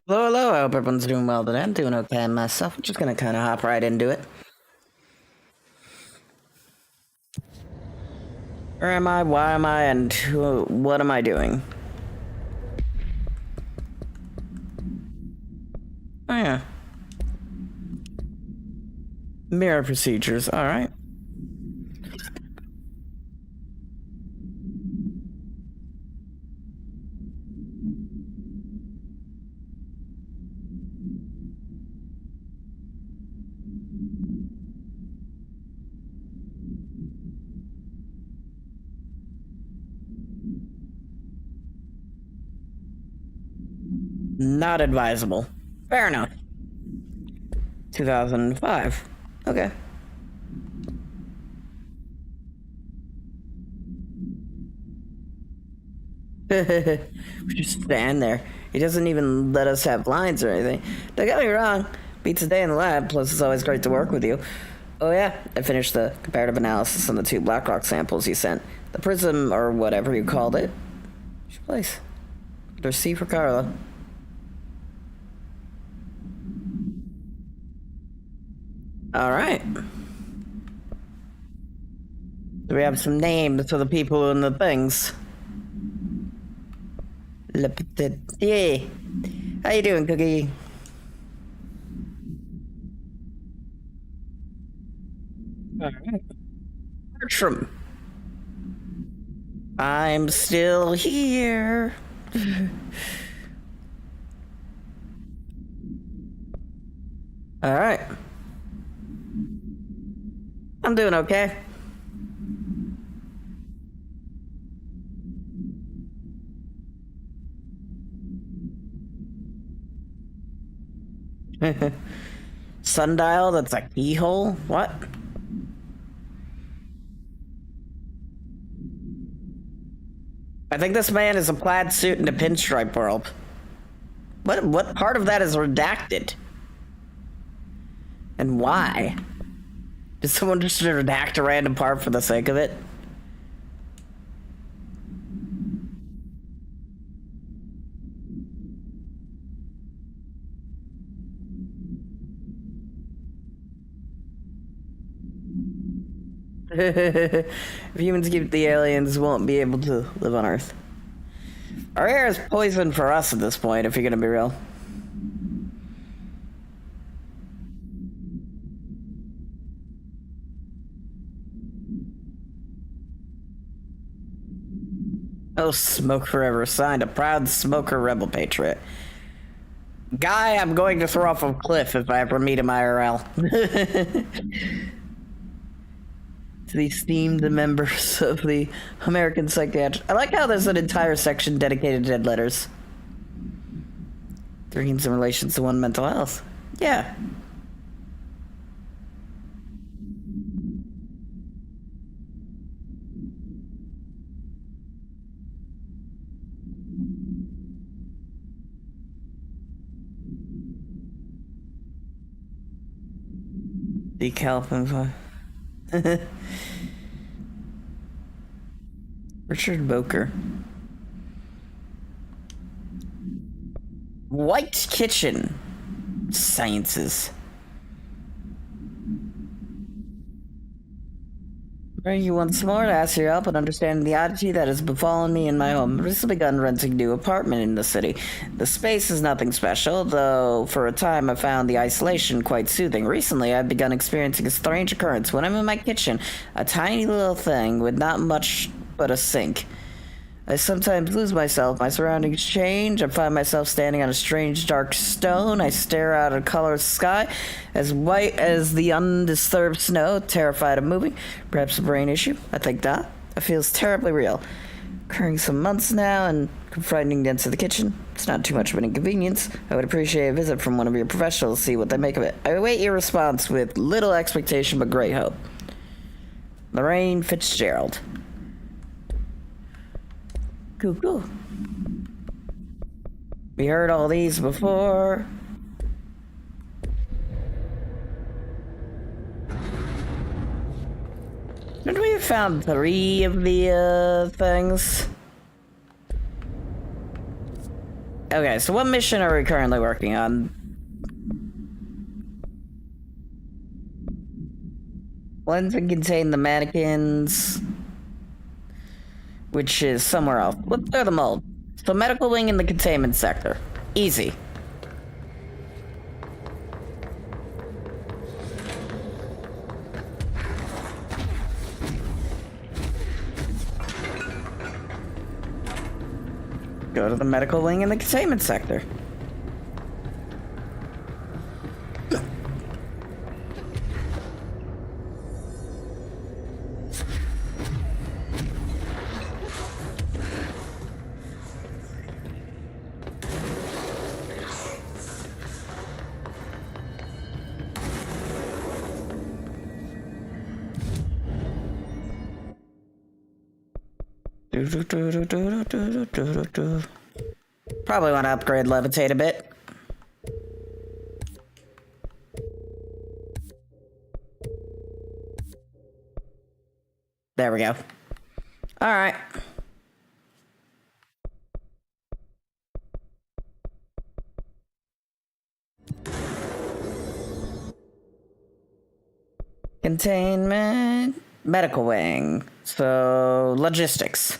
Hello, hello. I hope everyone's doing well today. I'm doing okay myself. I'm just gonna kind of hop right into it. Where am I? Why am I? And what am I doing? Oh yeah. Mirror procedures. All right. Not advisable. Fair enough. 2005. Okay. We just stand there. He doesn't even let us have lines or anything. Don't get me wrong. Beats a day in the lab, plus it's always great to work with you. Oh yeah, I finished the comparative analysis on the two Blackrock samples you sent. The prism, or whatever you called it. Which place? There's C for Carla. Alright. Do we have some names for the people and the things? Le Petit. How you doing, Cookie? Alright. Bertram. I'm still here. Alright. I'm doing okay. Sundial that's a keyhole? What? I think this man is a plaid suit in a pinstripe world. What part of that is redacted? And why? Did someone just redact a random part for the sake of it? If humans keep the aliens won't be able to live on Earth. Our air is poison for us at this point, if you're gonna be real. Oh, smoke forever. Signed, a proud smoker rebel patriot. Guy, I'm going to throw off a cliff if I ever meet him IRL. To the esteemed members of the American Psychiatric. I like how there's an entire section dedicated to dead letters. Dreams in relations to one mental health. Yeah. Decal. Richard Boker. White Kitchen. Sciences. Bring you once more to ask your help in understanding the oddity that has befallen me in my home. I've recently begun renting a new apartment in the city. The space is nothing special, though for a time I found the isolation quite soothing. Recently, I've begun experiencing a strange occurrence. When I'm in my kitchen, a tiny little thing with not much but a sink. I sometimes lose myself. My surroundings change. I find myself standing on a strange dark stone. I stare out at a colorless sky, as white as the undisturbed snow, terrified of moving. Perhaps a brain issue? I think not. It feels terribly real. Occurring some months now, and confronting the dents of the kitchen. It's not too much of an inconvenience. I would appreciate a visit from one of your professionals to see what they make of it. I await your response with little expectation but great hope. Lorraine Fitzgerald. Cool. We heard all these before. Didn't we have found 3 of the things? Okay, so what mission are we currently working on? Cleanse and contain the mannequins, which is somewhere else. Let's clear the mold. So medical wing in the containment sector. Easy. Go to the medical wing in the containment sector. Probably want to upgrade levitate a bit. There we go. All right. Containment, medical wing. So, logistics.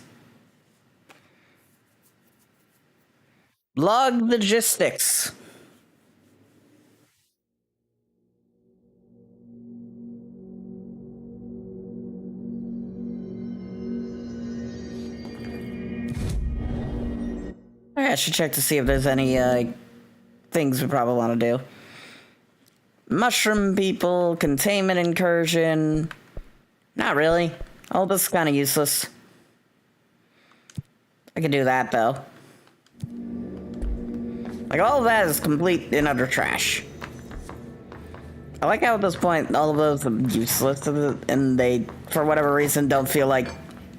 Log logistics. Alright, I should check to see if there's any things we probably want to do. Mushroom people, containment incursion. Not really. All this is kind of useless. I can do that though. Like, all of that is complete and utter trash. I like how at this point all of those are useless and they, for whatever reason, don't feel like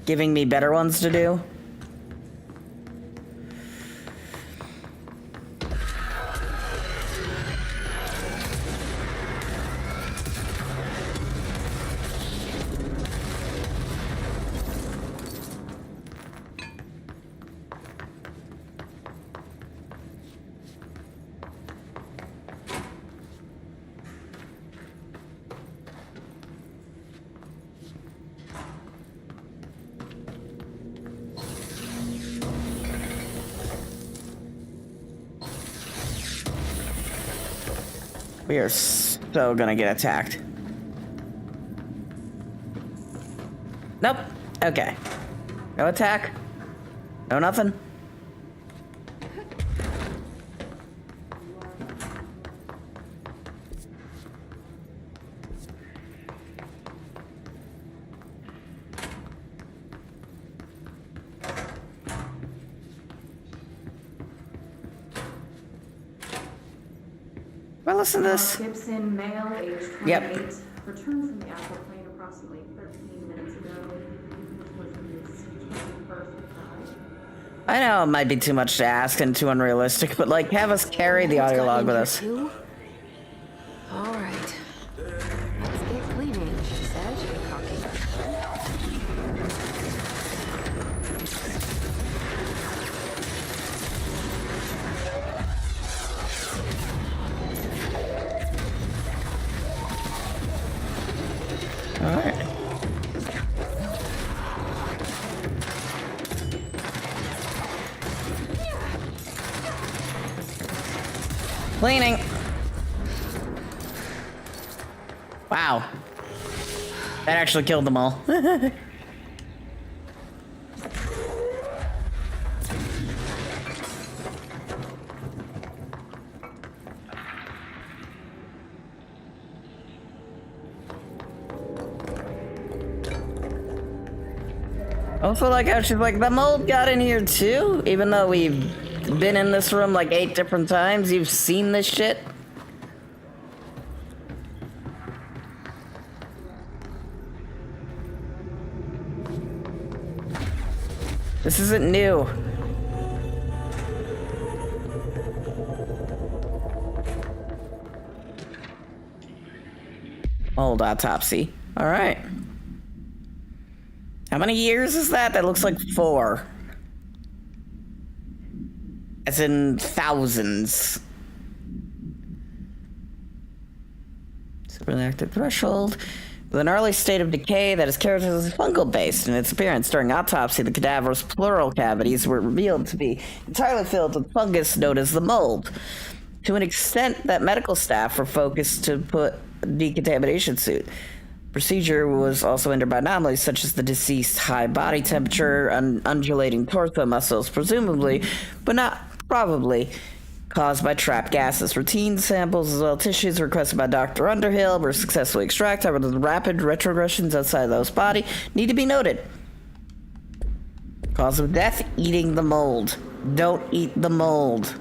giving me better ones to do. We are so gonna get attacked. Nope. Okay. No attack. No nothing. Well, listen to this. Gibson, male, age 28, Yep. returned from the astral plane approximately 13 minutes ago. Was in his 21st drive. I know it might be too much to ask and too unrealistic, but like, have us carry the audio log with us. All right. Let's get cleaning, she said. Alright. Cleaning. Wow. That actually killed them all. Also like how she's like, the mold got in here too? Even though we've been in this room like 8 different times, you've seen this shit? This isn't new. Mold autopsy. All right. How many years is that? That looks like 4. As in thousands. Superactive threshold. With an early state of decay that is characterized as fungal-based in its appearance. During autopsy, the cadaver's pleural cavities were revealed to be entirely filled with fungus known as the mold. To an extent that medical staff were focused to put a decontamination suit. Procedure was also hindered by anomalies such as the deceased high body temperature, undulating torso muscles, presumably, but not probably, caused by trapped gases. Routine samples as well as tissues requested by Dr. Underhill were successfully extracted. However, the rapid retrogressions outside the host body need to be noted. Cause of death, eating the mold. Don't eat the mold.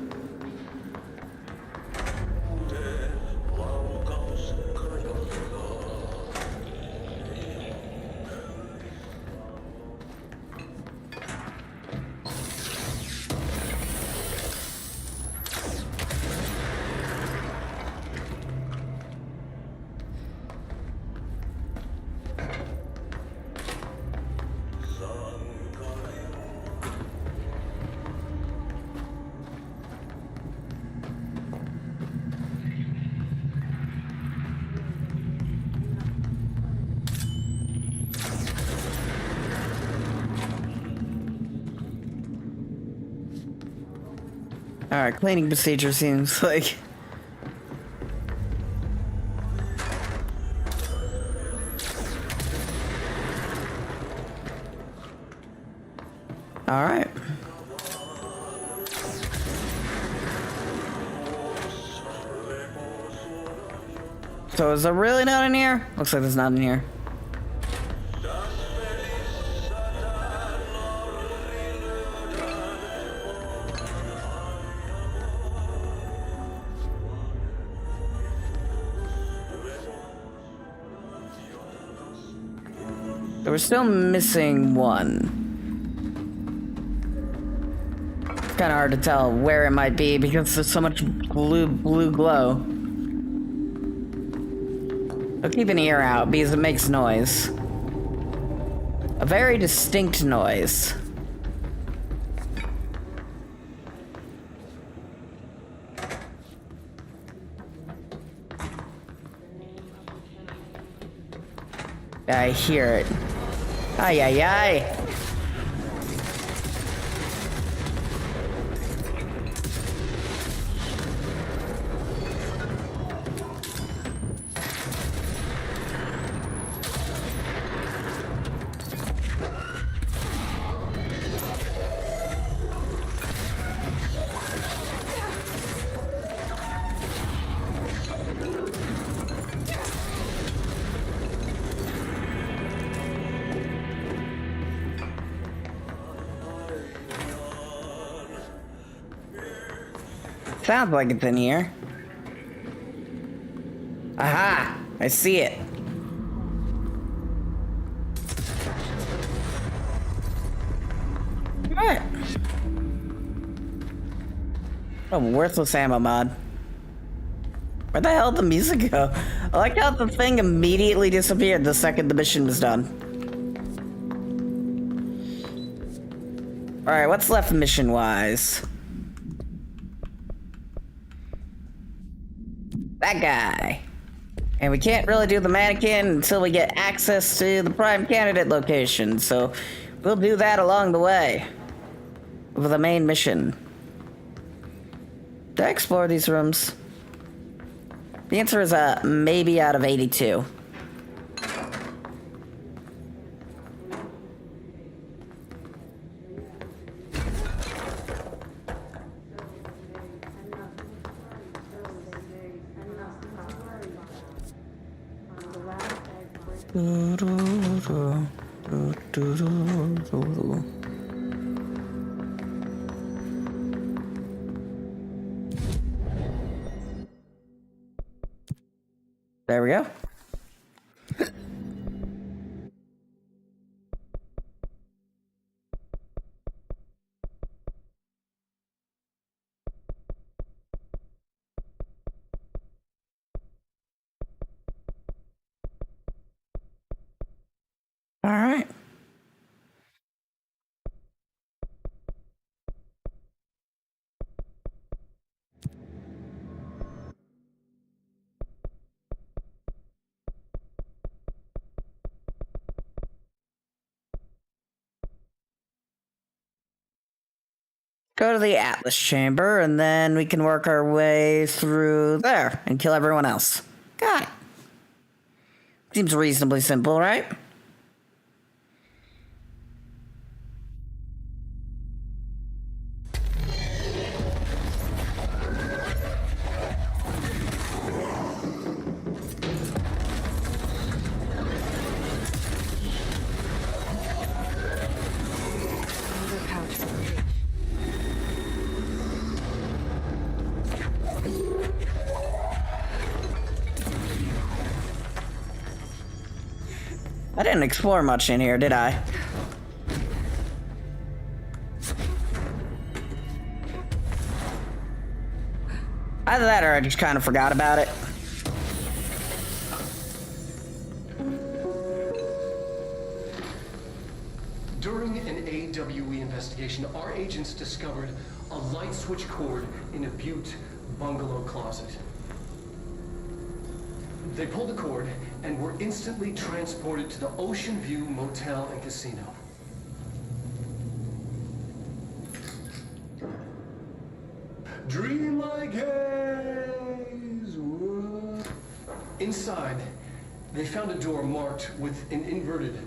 Alright, cleaning procedure seems like... Alright. So is there really not in here? Looks like there's not in here. So we're still missing one. It's kind of hard to tell where it might be because there's so much blue glow. So keep an ear out because it makes noise. A very distinct noise. I hear it. Ay, ay, ay. Sounds like it's in here. Aha! I see it. Alright. Oh, worthless ammo mod. Where the hell did the music go? I like how the thing immediately disappeared the second the mission was done. Alright, what's left mission-wise? That guy. And we can't really do the mannequin until we get access to the prime candidate location, so we'll do that along the way with the main mission. Did I explore these rooms? The answer is maybe out of 82. There we go. All right. Go to the Atlas chamber, and then we can work our way through there and kill everyone else. Got it. Seems reasonably simple, right? Another pouch for the reach. I didn't explore much in here, did I? Either that or I just kind of forgot about it. During an AWE investigation, our agents discovered a light switch cord in a Butte bungalow closet. They pulled the cord and were instantly transported to the Ocean View Motel and Casino. Dream like haze. Whoa. Inside, they found a door marked with an inverted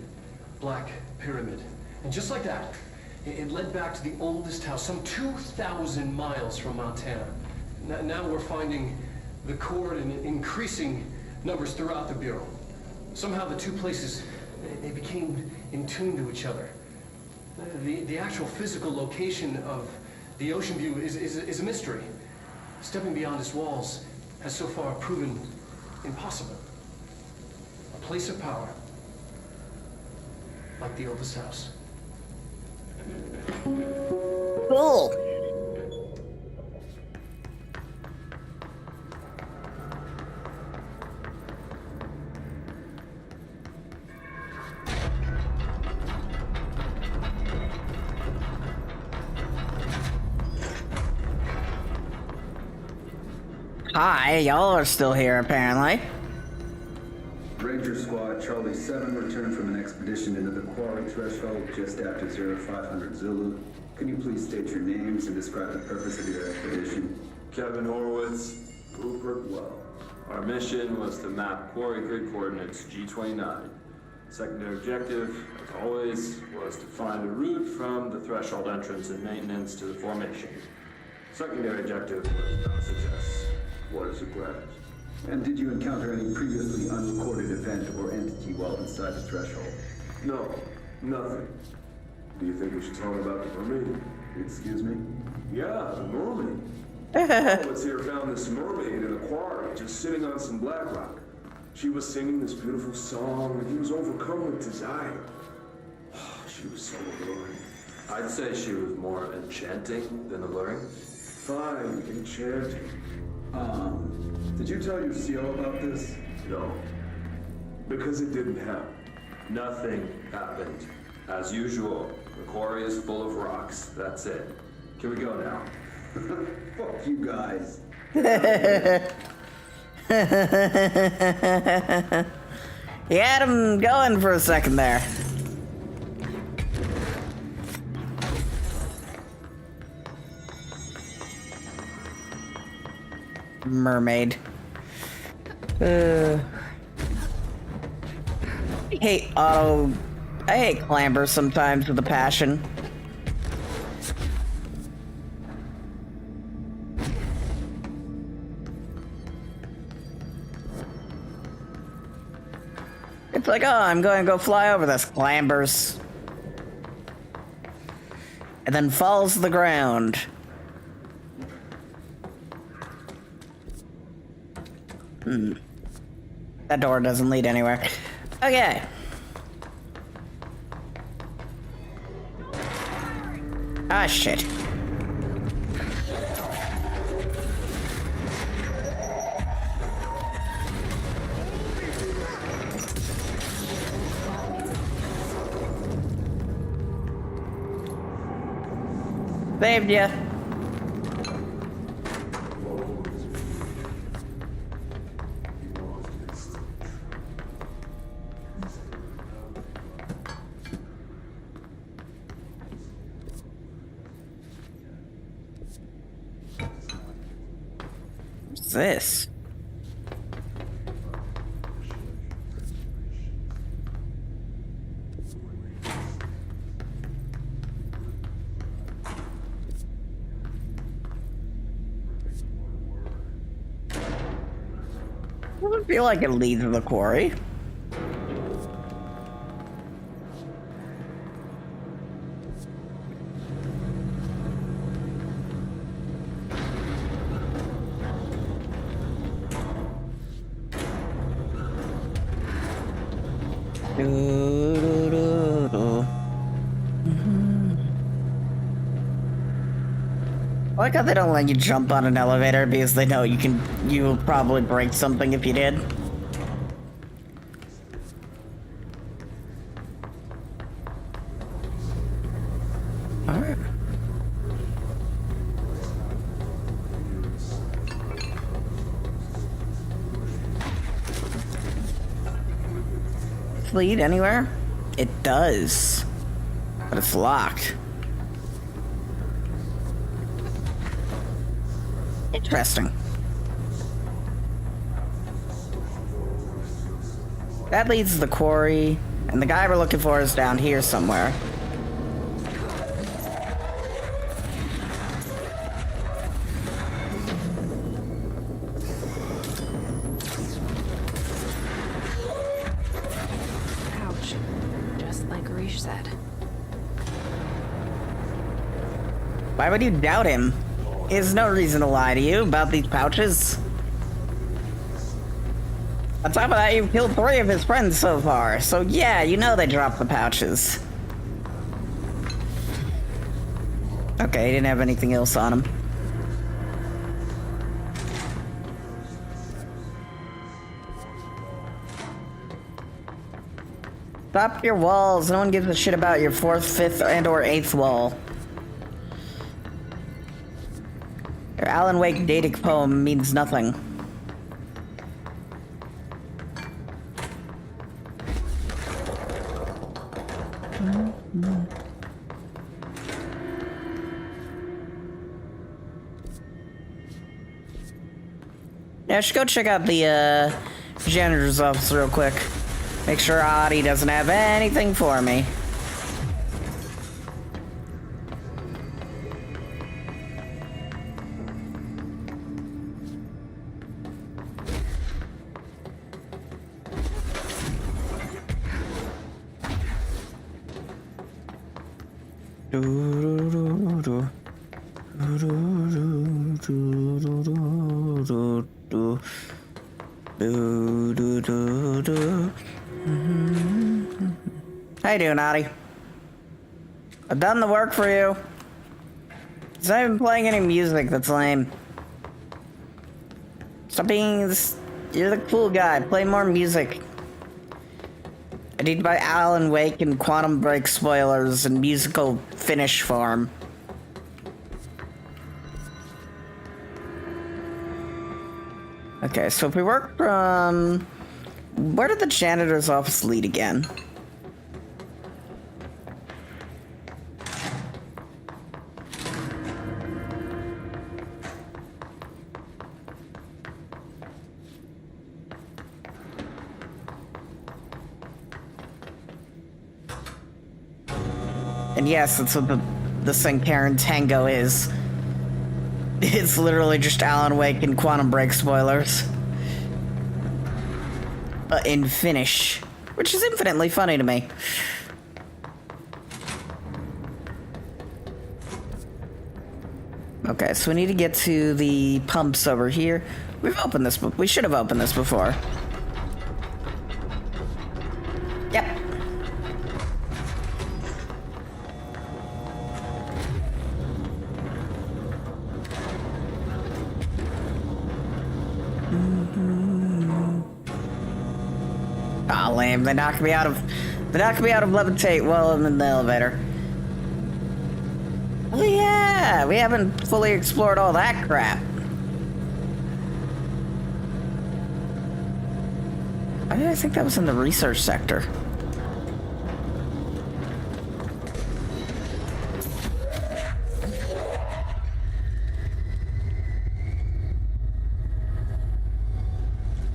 black pyramid. And just like that, it led back to the oldest house, some 2,000 miles from Montana. Now we're finding the cord in increasing numbers throughout the Bureau. Somehow the two places, they became in tune to each other. The actual physical location of the Ocean View is a mystery. Stepping beyond its walls has so far proven impossible. A place of power, like the oldest house. Cool. Hi, y'all are still here apparently. Ranger Squad Charlie 7 returned from an expedition into the quarry threshold just after 0500 Zulu. Can you please state your names and describe the purpose of your expedition? Kevin Horowitz, Rupert Well. Our mission was to map quarry grid coordinates G29. Secondary objective, as always, was to find a route from the threshold entrance and maintenance to the formation. Secondary objective was not a success. What a surprise. And did you encounter any previously unrecorded event or entity while inside the threshold? No, nothing. Do you think we should talk about the mermaid? Excuse me? Yeah, the mermaid. Horowitz here found this mermaid in a quarry, just sitting on some black rock. She was singing this beautiful song, and he was overcome with desire. She was so alluring. I'd say she was more enchanting than alluring. Fine, enchanting. Did you tell your CO about this? No, because it didn't happen. Nothing happened. As usual, the quarry is full of rocks. That's it. Can we go now? Fuck you guys. You had him going for a second there. Mermaid. I hate clamber sometimes with a passion. It's like, oh, I'm going to go fly over this, clambers. And then falls to the ground. That door doesn't lead anywhere. Okay. Ah, shit. Saved ya. What's this? Doesn't feel like it leads to the quarry. I like how they don't let you jump on an elevator because they know you will probably break something if you did. Alright. Lead anywhere? It does. But it's locked. Interesting. That leads to the quarry, and the guy we're looking for is down here somewhere. Ouch. Just like Rish said. Why would you doubt him? There's no reason to lie to you about these pouches. On top of that, you've killed 3 of his friends so far, so yeah, you know they dropped the pouches. Okay, he didn't have anything else on him. Stop your walls. No one gives a shit about your 4th, 5th, and/or 8th wall. Your Alan Wake dating poem means nothing. Yeah, I should go check out the janitor's office real quick. Make sure Audie doesn't have anything for me. How you doing, Audie? I've done the work for you. He's not even playing any music, that's lame. Stop being this... You're the cool guy, play more music. I need to buy Alan Wake and Quantum Break spoilers in musical finish form. Okay, so if we work from... Where did the janitor's office lead again? And yes, that's what the Sankaran Tango is. It's literally just Alan Wake and Quantum Break spoilers. In Finnish. Which is infinitely funny to me. Okay, so we need to get to the pumps over here. We've opened this, we should have opened this before. Yep. Aw, lame. They knocked me out of levitate while I'm in the elevator. Oh yeah, we haven't fully explored all that crap. I think that was in the research sector.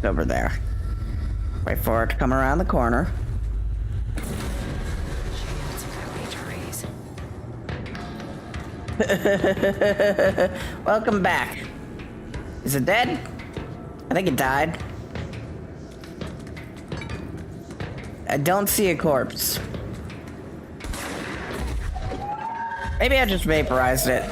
Over there. Wait for it to come around the corner. Chance without age or raise. Welcome back. Is it dead? I think it died. I don't see a corpse. Maybe I just vaporized it.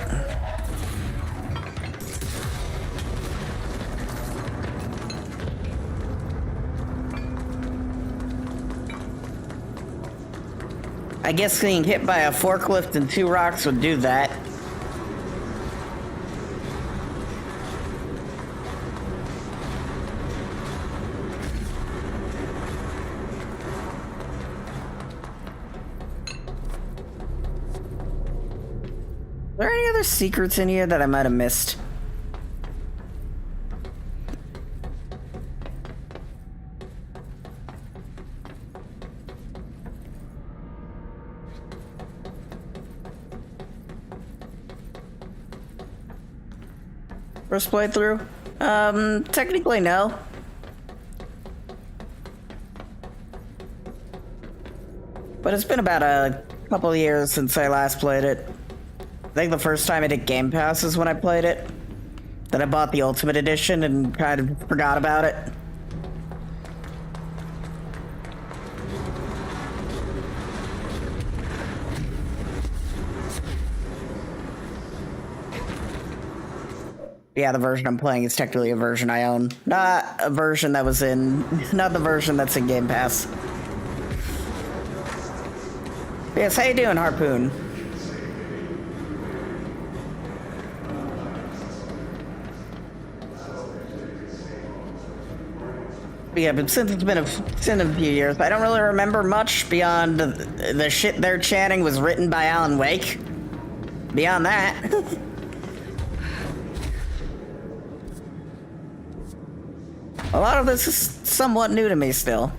I guess getting hit by a forklift and 2 rocks would do that. Are there any other secrets in here that I might have missed? First playthrough? Technically no. But it's been about a couple of years since I last played it. I think the first time I did Game Pass is when I played it. Then I bought the Ultimate Edition and kind of forgot about it. Yeah, the version I'm playing is technically a version I own. Not a version that was in... Not the version that's in Game Pass. Yes, how you doing, Harpoon? Yeah, but since it's been a few years, I don't really remember much beyond the shit they're chanting was written by Alan Wake. Beyond that... A lot of this is somewhat new to me still.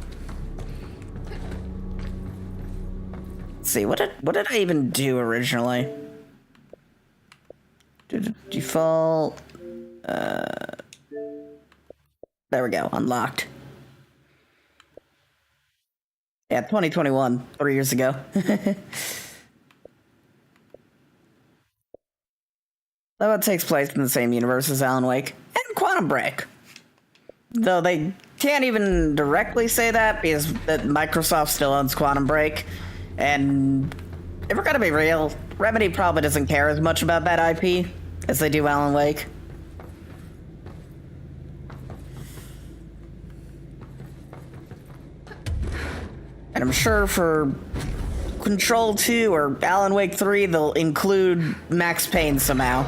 Let's see, what did I even do originally? Default... There we go, unlocked. Yeah, 2021, 3 years ago. Though it takes place in the same universe as Alan Wake and Quantum Break. Though they can't even directly say that because Microsoft still owns Quantum Break. And if we're gonna be real, Remedy probably doesn't care as much about that IP as they do Alan Wake. And I'm sure for Control 2 or Alan Wake 3, they'll include Max Payne somehow.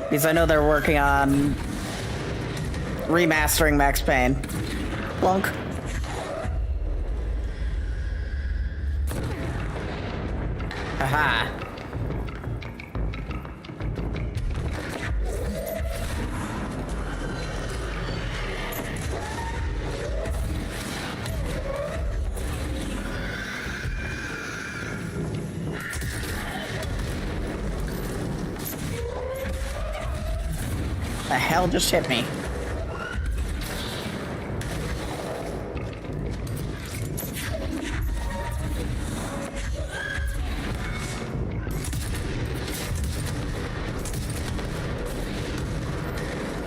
Because I know they're working on remastering Max Payne. Plunk. Aha. The hell just hit me?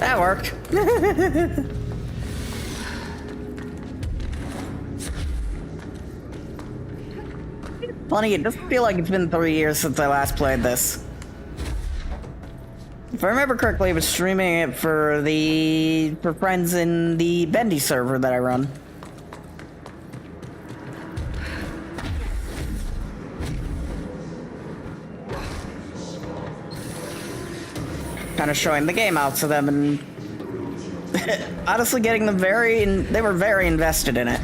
That worked. Funny, it doesn't feel like it's been 3 years since I last played this. If I remember correctly, I was streaming it for friends in the Bendy server that I run. Kind of showing the game out to them and honestly getting them they were very invested in it.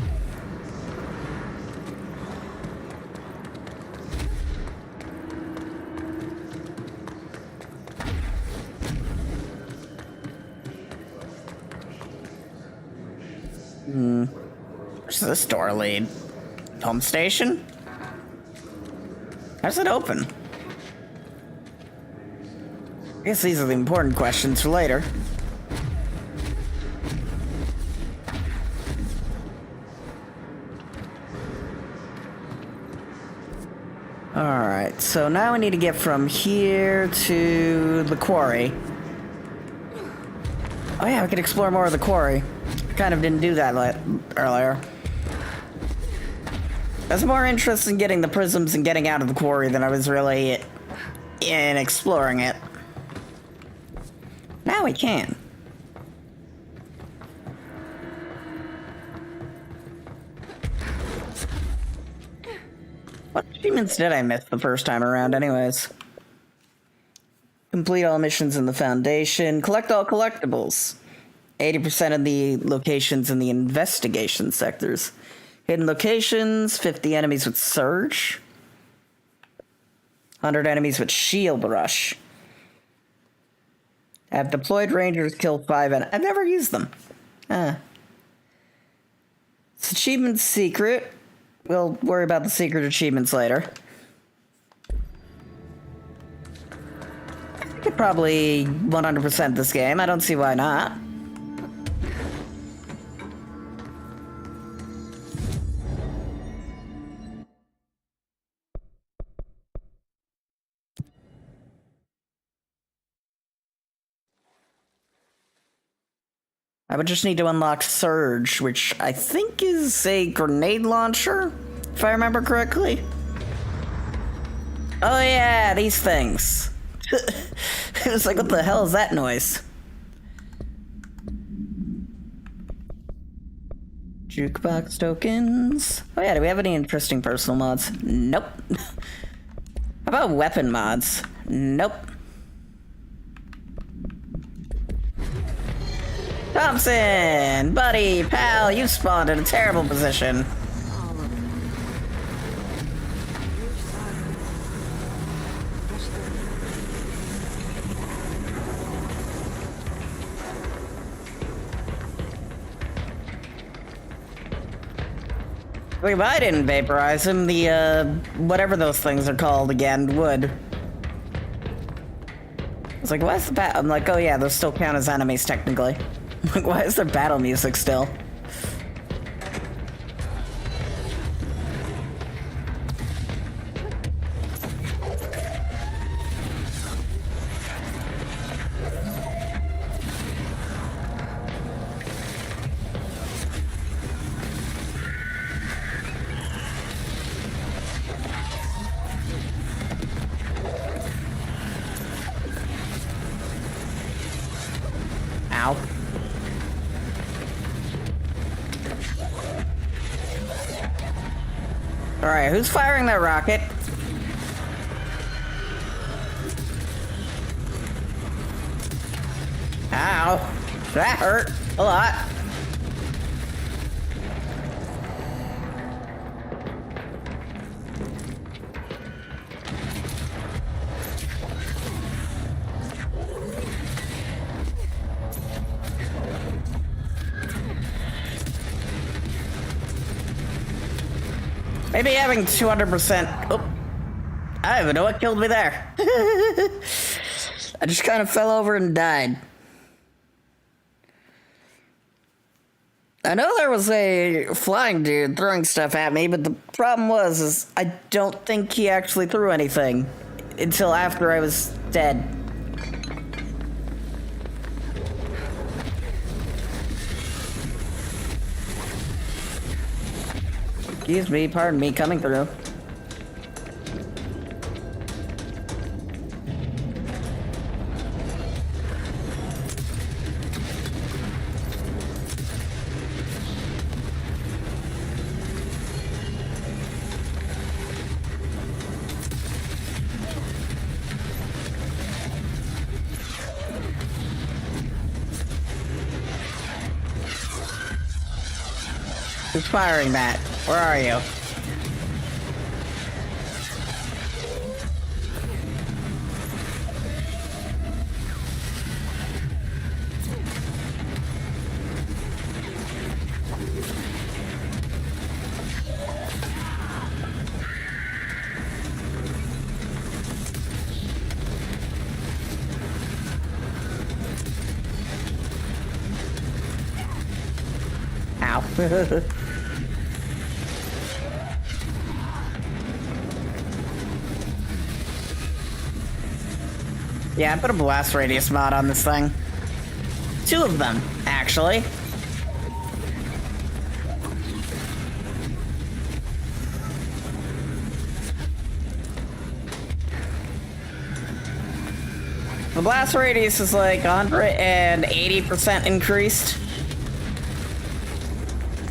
Where's this door lead? Home station? How's it open? I guess these are the important questions for later. Alright, so now we need to get from here to the quarry. Oh yeah, we could explore more of the quarry. Kind of didn't do that earlier. I was more interested in getting the prisms and getting out of the quarry than I was really in exploring it. Now we can. What achievements did I miss the first time around anyways? Complete all missions in the Foundation. Collect all collectibles. 80% of the locations in the investigation sectors. Hidden locations, 50 enemies with Surge. 100 enemies with Shield Rush. Have deployed Rangers kill 5 and I've never used them. It's achievement secret. We'll worry about the secret achievements later. I could probably 100% this game. I don't see why not. I would just need to unlock Surge, which I think is a grenade launcher, if I remember correctly. Oh yeah, these things. It was like, what the hell is that noise? Jukebox tokens. Oh yeah, do we have any interesting personal mods? Nope. How about weapon mods? Nope. Thompson! Buddy, pal, you spawned in a terrible position. If I didn't vaporize him, the, whatever those things are called again, would. It's like, why is the I'm like, oh yeah, those still count as enemies, technically. Like, why is there battle music still? Ow. Alright, who's firing that rocket? Ow. That hurt a lot. Maybe having 200%. Oh, I don't even know what killed me there. I just kind of fell over and died. I know there was a flying dude throwing stuff at me, but the problem was I don't think he actually threw anything until after I was dead. Excuse me, pardon me, coming through. Who's firing that? Where are you? Ow. Yeah, I put a blast radius mod on this thing. 2 of them, actually. The blast radius is like 180% increased.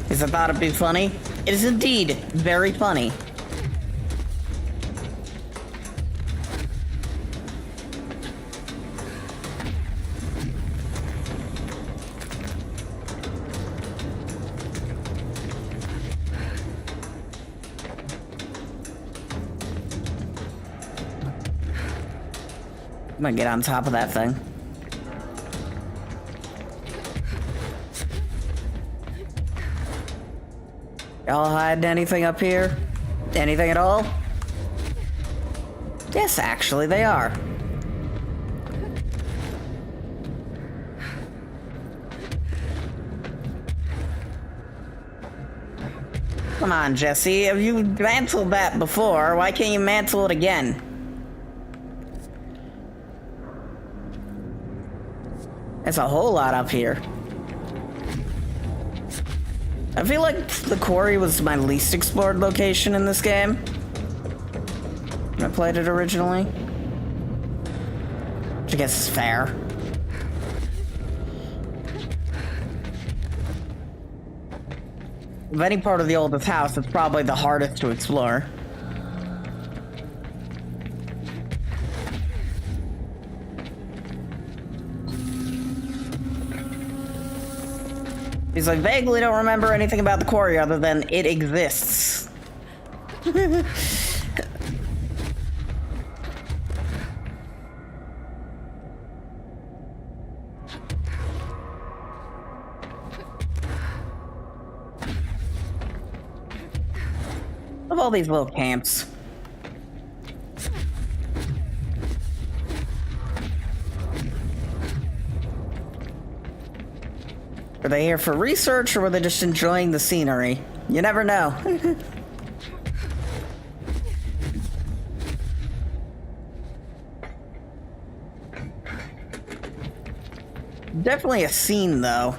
Because I thought it'd be funny. It is indeed very funny. I'm gonna get on top of that thing. Y'all hiding anything up here? Anything at all? Yes, actually, they are. Come on, Jesse. Have you mantled that before? Why can't you mantle it again? There's a whole lot up here. I feel like the quarry was my least explored location in this game. When I played it originally. Which I guess is fair. Of any part of the oldest house, it's probably the hardest to explore. Because I vaguely don't remember anything about the quarry other than it exists. Of all these little camps. Were they here for research, or were they just enjoying the scenery? You never know. Definitely a scene, though.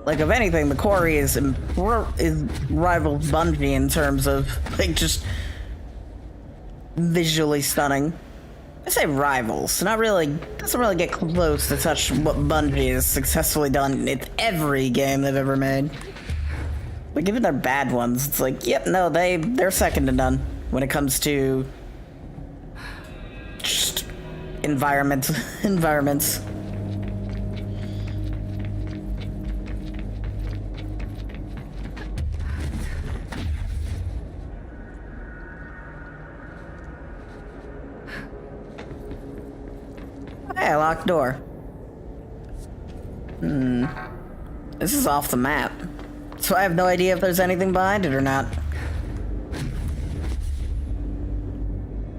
Like, if anything, the quarry is rivals Bungie in terms of, like, just visually stunning. I say rivals, not really, doesn't really get close to touch what Bungie has successfully done in every game they've ever made. But given their bad ones, it's like, yep, no, they're second to none when it comes to just environments. Hey, locked door. This is off the map. So I have no idea if there's anything behind it or not.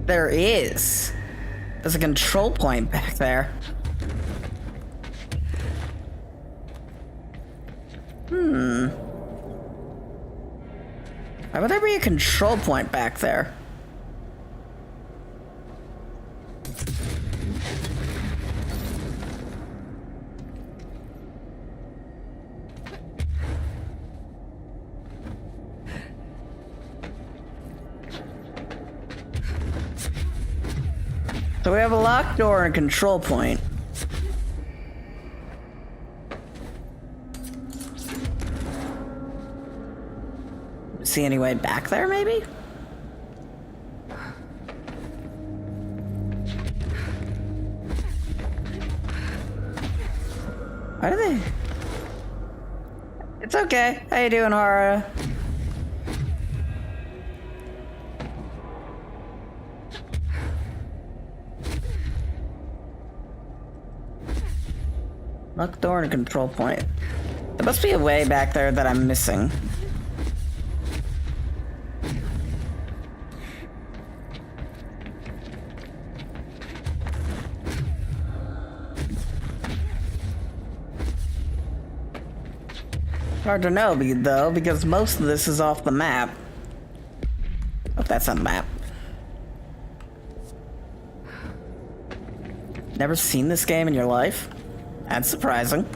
There is. There's a control point back there. Why would there be a control point back there? So we have a locked door and a control point. See any way back there, maybe? Why do they? It's okay. How you doing, Hara? Locked door and a control point. There must be a way back there that I'm missing. Hard to know, though, because most of this is off the map. Oh, that's on the map. Never seen this game in your life? That's surprising.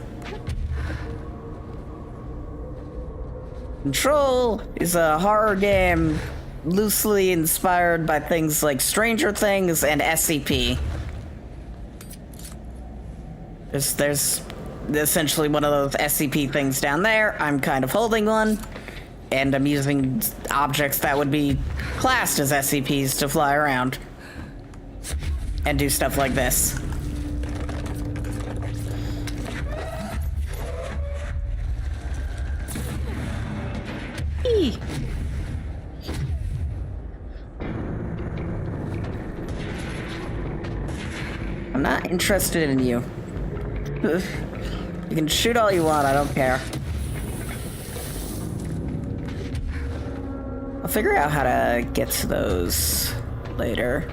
Control is a horror game loosely inspired by things like Stranger Things and SCP. There's essentially one of those SCP things down there. I'm kind of holding one, and I'm using objects that would be classed as SCPs to fly around and do stuff like this. Eee. I'm not interested in you. You can shoot all you want, I don't care. I'll figure out how to get to those later.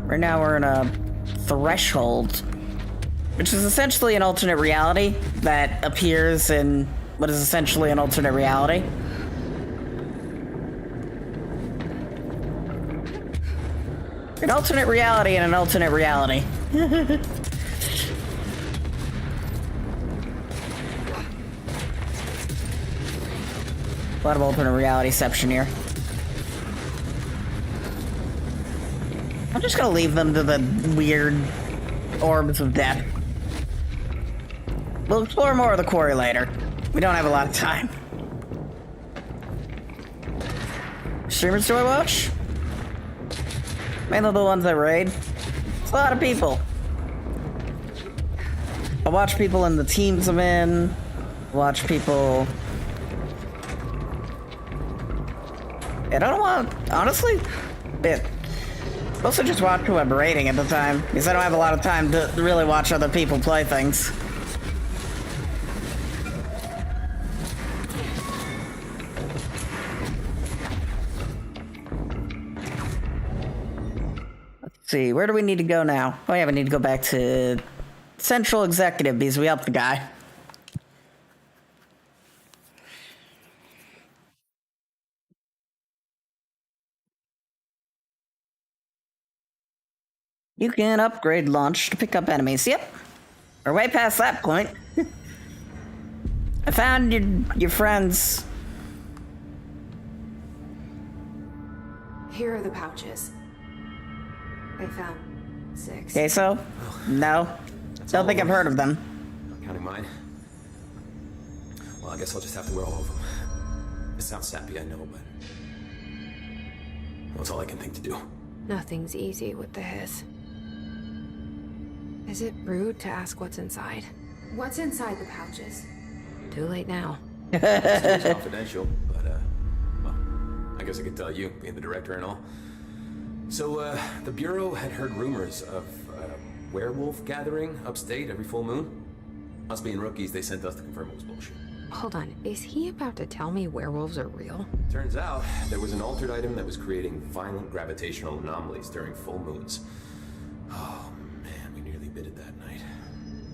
Right now we're in a threshold, which is essentially an alternate reality that appears in what is essentially an alternate reality. An alternate reality and an alternate reality. A lot of alternate realityception here. I'm just gonna leave them to the weird orbs of death. We'll explore more of the quarry later. We don't have a lot of time. Streamers do I watch? Mainly the ones that raid. It's a lot of people. I watch people in the teams I'm in. Watch people... I don't want... Honestly, mostly just watch who I'm raiding at the time, because I don't have a lot of time to really watch other people play things. See, where do we need to go now? Oh yeah, we need to go back to Central Executive because we helped the guy. You can upgrade launch to pick up enemies. Yep. We're way past that point. I found your friends. Here are the pouches. I found 6. Queso? No. Don't think I've heard of them. Not counting mine. Well, I guess I'll just have to wear all of them. It sounds sappy, I know, but that's all I can think to do. Nothing's easy with the hiss. Is it rude to ask what's inside? What's inside the pouches? Too late now. It's confidential, but well, I guess I could tell you, being the director and all. So, the Bureau had heard rumors of a werewolf gathering upstate every full moon. Us being rookies, they sent us to confirm it was bullshit. Hold on, is he about to tell me werewolves are real? Turns out, there was an altered item that was creating violent gravitational anomalies during full moons. Oh, man, we nearly bit it that night.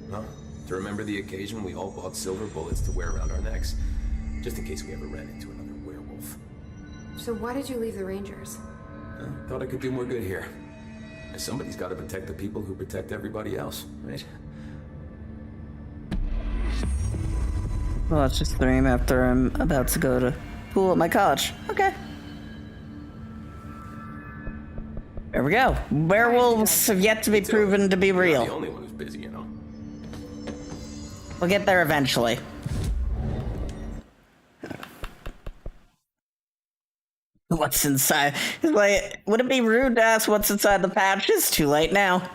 Well, to remember the occasion, we all bought silver bullets to wear around our necks, just in case we ever ran into another werewolf. So why did you leave the Rangers? I thought I could do more good here. Somebody's got to protect the people who protect everybody else, right? Well, it's just stream after I'm about to go to pool at my college. Okay. There we go. Werewolves have yet to be proven to be You're real. not the only one who's busy, you know. We'll get there eventually. What's inside? Like, would it be rude to ask what's inside the pouch? It's too late now.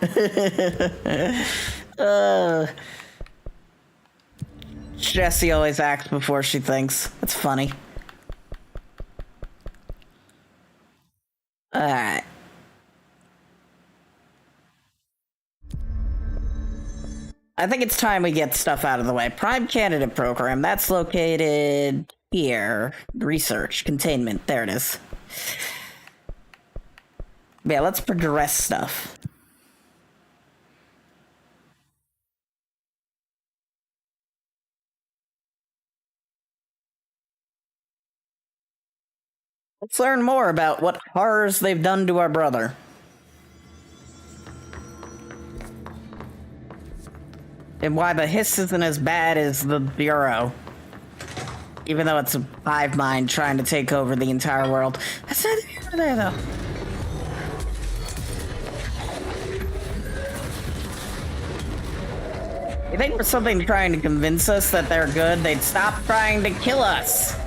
Jessie always acts before she thinks. That's funny. Alright. I think it's time we get stuff out of the way. Prime Candidate Program, that's located here. Research, containment, there it is. Yeah, let's progress stuff. Let's learn more about what horrors they've done to our brother. And why the hiss isn't as bad as the Bureau. Even though it's a hive mind trying to take over the entire world. That's neither here nor there, though. You think for something trying to convince us that they're good, they'd stop trying to kill us?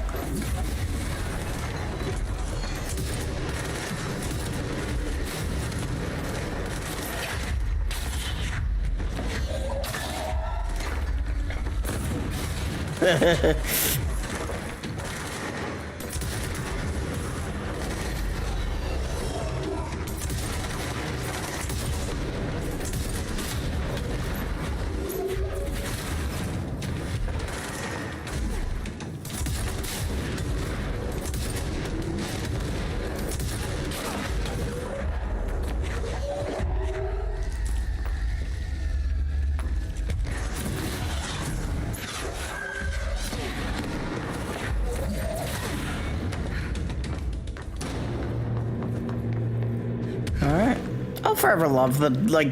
Alright. I'll forever love the,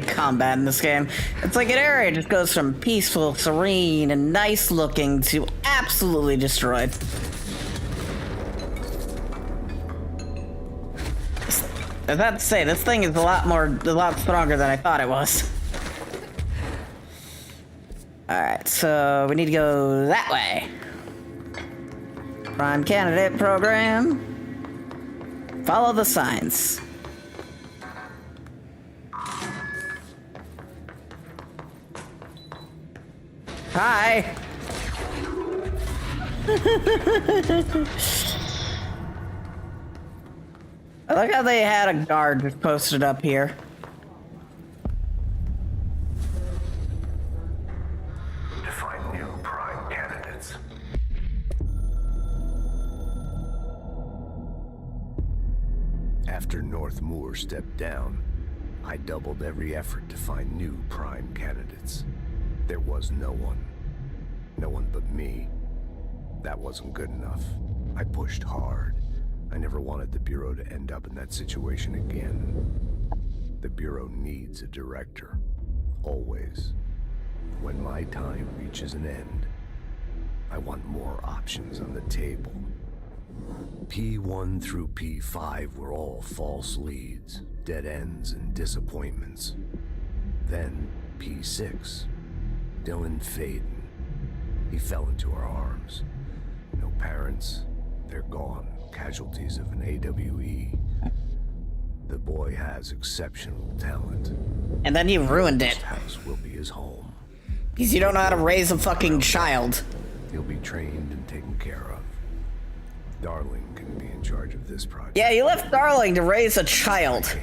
combat in this game. It's like an area just goes from peaceful, serene, and nice looking to absolutely destroyed. I was about to say, this thing is a lot stronger than I thought it was. Alright, so we need to go that way. Prime candidate program. Follow the signs. Hi. I like how they had a guard just posted up here. To find new prime candidates. After North Moore stepped down, I doubled every effort to find new prime candidates. There was no one. No one but me. That wasn't good enough. I pushed hard. I never wanted the Bureau to end up in that situation again. The Bureau needs a director. Always. When my time reaches an end, I want more options on the table. P1 through P5 were all false leads, dead ends, and disappointments. Then P6. Dylan Faden. He fell into our arms. No parents. They're gone. Casualties of an AWE. The boy has exceptional talent. And then you ruined it. This house will be his home. Because you don't know how to raise a fucking child. He'll be trained and taken care of. Darling can be in charge of this project. Yeah, you left Darling to raise a child.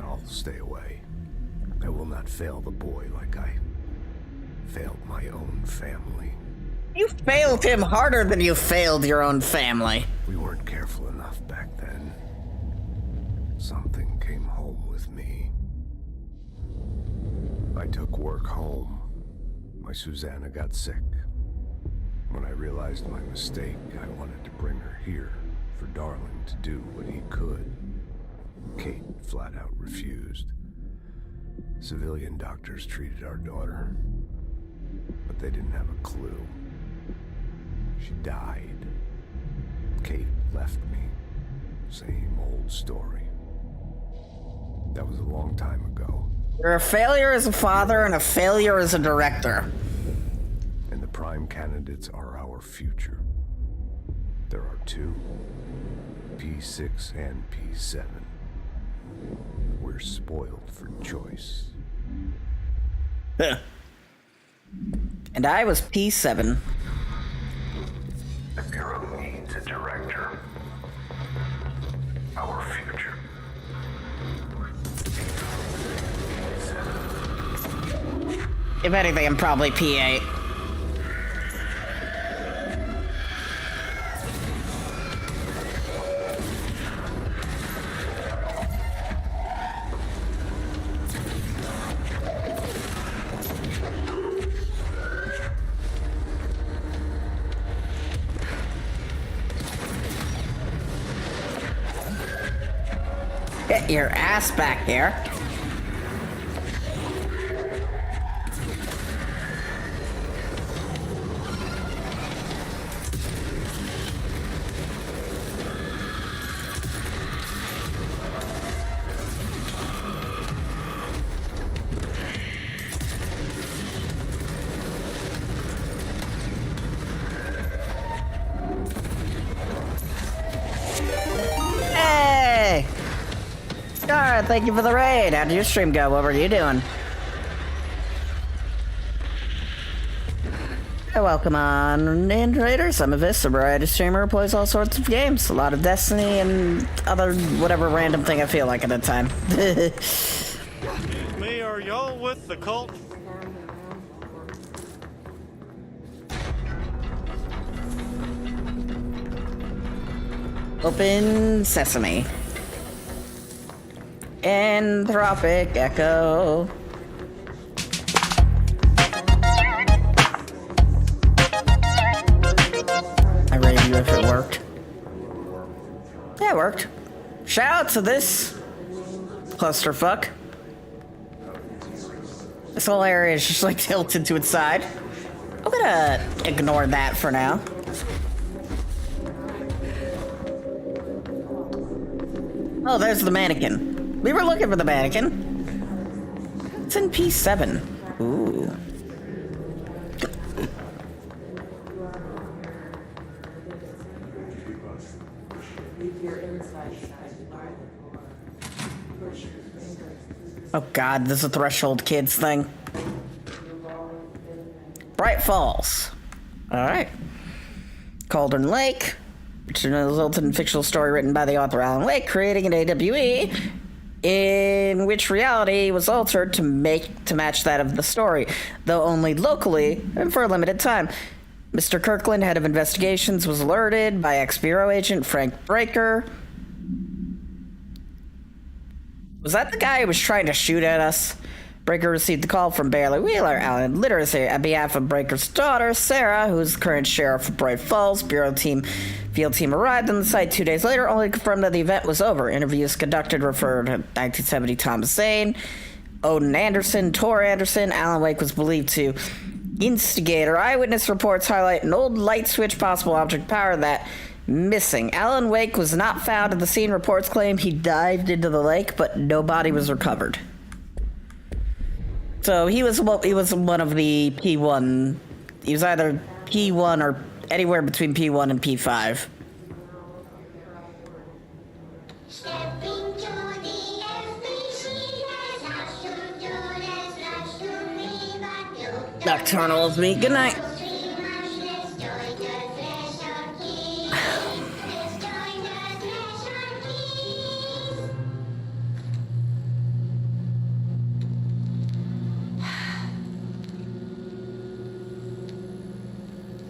I'll stay away. I will not fail the boy like I failed my own family. You failed him harder than you failed your own family. We weren't careful enough back then. Something came home with me. I took work home. My Susanna got sick. When I realized my mistake, I wanted to bring her here for Darling to do what he could. Kate flat out refused. Civilian doctors treated our daughter, but they didn't have a clue. She died. Kate left me. Same old story. That was a long time ago. You're a failure as a father and a failure as a director. And the prime candidates are our future. There are two, P6 and P7. We're spoiled for choice. And I was P7. The Bureau needs a director. Our future. If anything, I'm probably P8. Get your ass back here. Hey! Scar, thank you for the raid. How did your stream go? What were you doing? Hey, welcome on in, Raiders. I'm Evis, a variety streamer who plays all sorts of games. A lot of Destiny and other whatever random thing I feel like at a time. Me, are y'all with the cult? Open sesame. Anthropic echo. I rate you if it worked. Yeah, it worked. Shout out to this clusterfuck. This whole area is just like tilted to its side. I'm gonna ignore that for now. Oh, there's the mannequin. We were looking for the mannequin. It's in P7. Ooh. Oh god, this is a Threshold Kids thing. Bright Falls. Alright. Cauldron Lake, which resulted in a fictional story written by the author Alan Wake, creating an AWE in which reality was altered to match that of the story, though only locally and for a limited time. Mr. Kirkland, head of investigations, was alerted by ex-bureau agent Frank Breaker. Was that the guy who was trying to shoot at us? Breaker received the call from Bailey Wheeler, Allen Literacy, on behalf of Breaker's daughter, Sarah, who is the current sheriff of Bright Falls. Field team arrived on the site 2 days later, only to confirm that the event was over. Interviews conducted referred to 1970 Thomas Zane, Odin Anderson, Tor Anderson. Alan Wake was believed to instigate. Eyewitness reports highlight an old light switch possible object power that missing. Alan Wake was not found at the scene. Reports claim he dived into the lake, but no body was recovered. So he was one of the P1. He was either P1 or anywhere between P1 and P5. Nocturnal is me. Good night.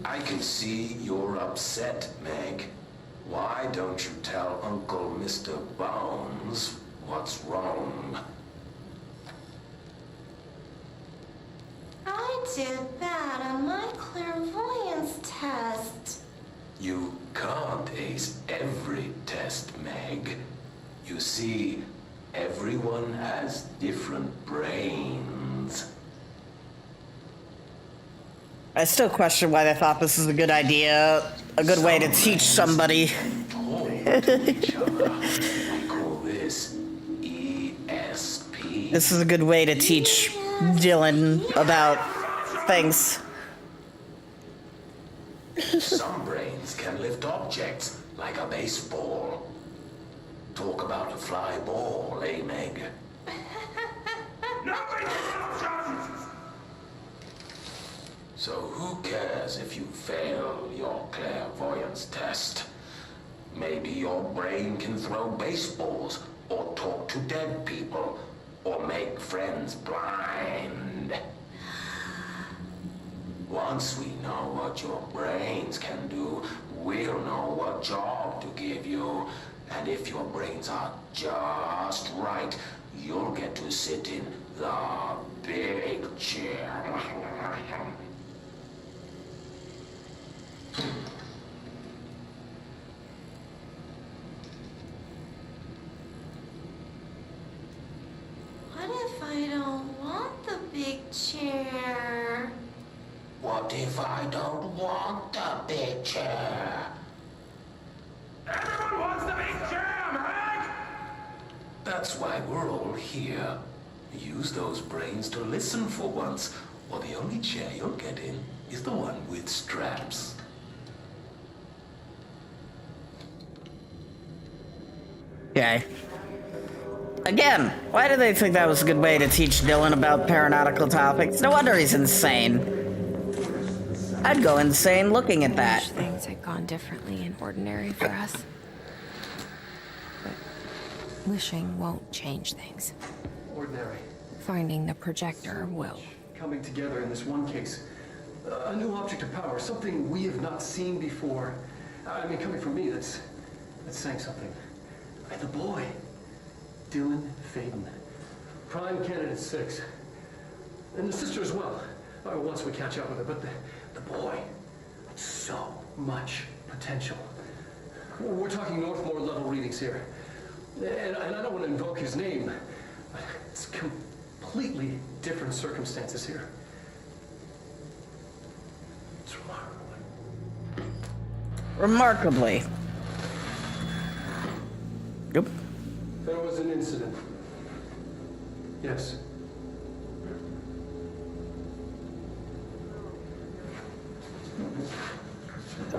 I can see you're upset, Meg. Why don't you tell Uncle Mr. Bones what's wrong? I did bad on my clairvoyance test. You can't ace every test, Meg. You see, everyone has different brains. I still question why they thought this is a good idea, a good way to teach somebody. This is a good way to teach Dylan about things. Some brains can lift objects like a baseball. Talk about a fly ball, eh, Meg? So who cares if you fail your clairvoyance test? Maybe your brain can throw baseballs, or talk to dead people, or make friends blind. Once we know what your brains can do, we'll know what job to give you. And if your brains are just right, you'll get to sit in the big chair. I don't want the picture. Everyone wants the big jam, Hank! That's why we're all here. Use those brains to listen for once, or the only chair you'll get in is the one with straps. Okay. Again, why do they think that was a good way to teach Dylan about paranautical topics? No wonder he's insane. I'd go insane looking at that. Wish things had gone differently and ordinary for us. But wishing won't change things. Ordinary. Finding the projector will. Coming together in this one case. A new object of power, something we have not seen before. I mean, coming from me, that's saying something. And the boy, Dylan Faden, prime candidate 6. And the sister as well, once we catch up with her. But the boy, so much potential. We're talking Northmore level readings here. And I don't want to invoke his name. It's completely different circumstances here. It's remarkable. Remarkably. Yep. There was an incident. Yes.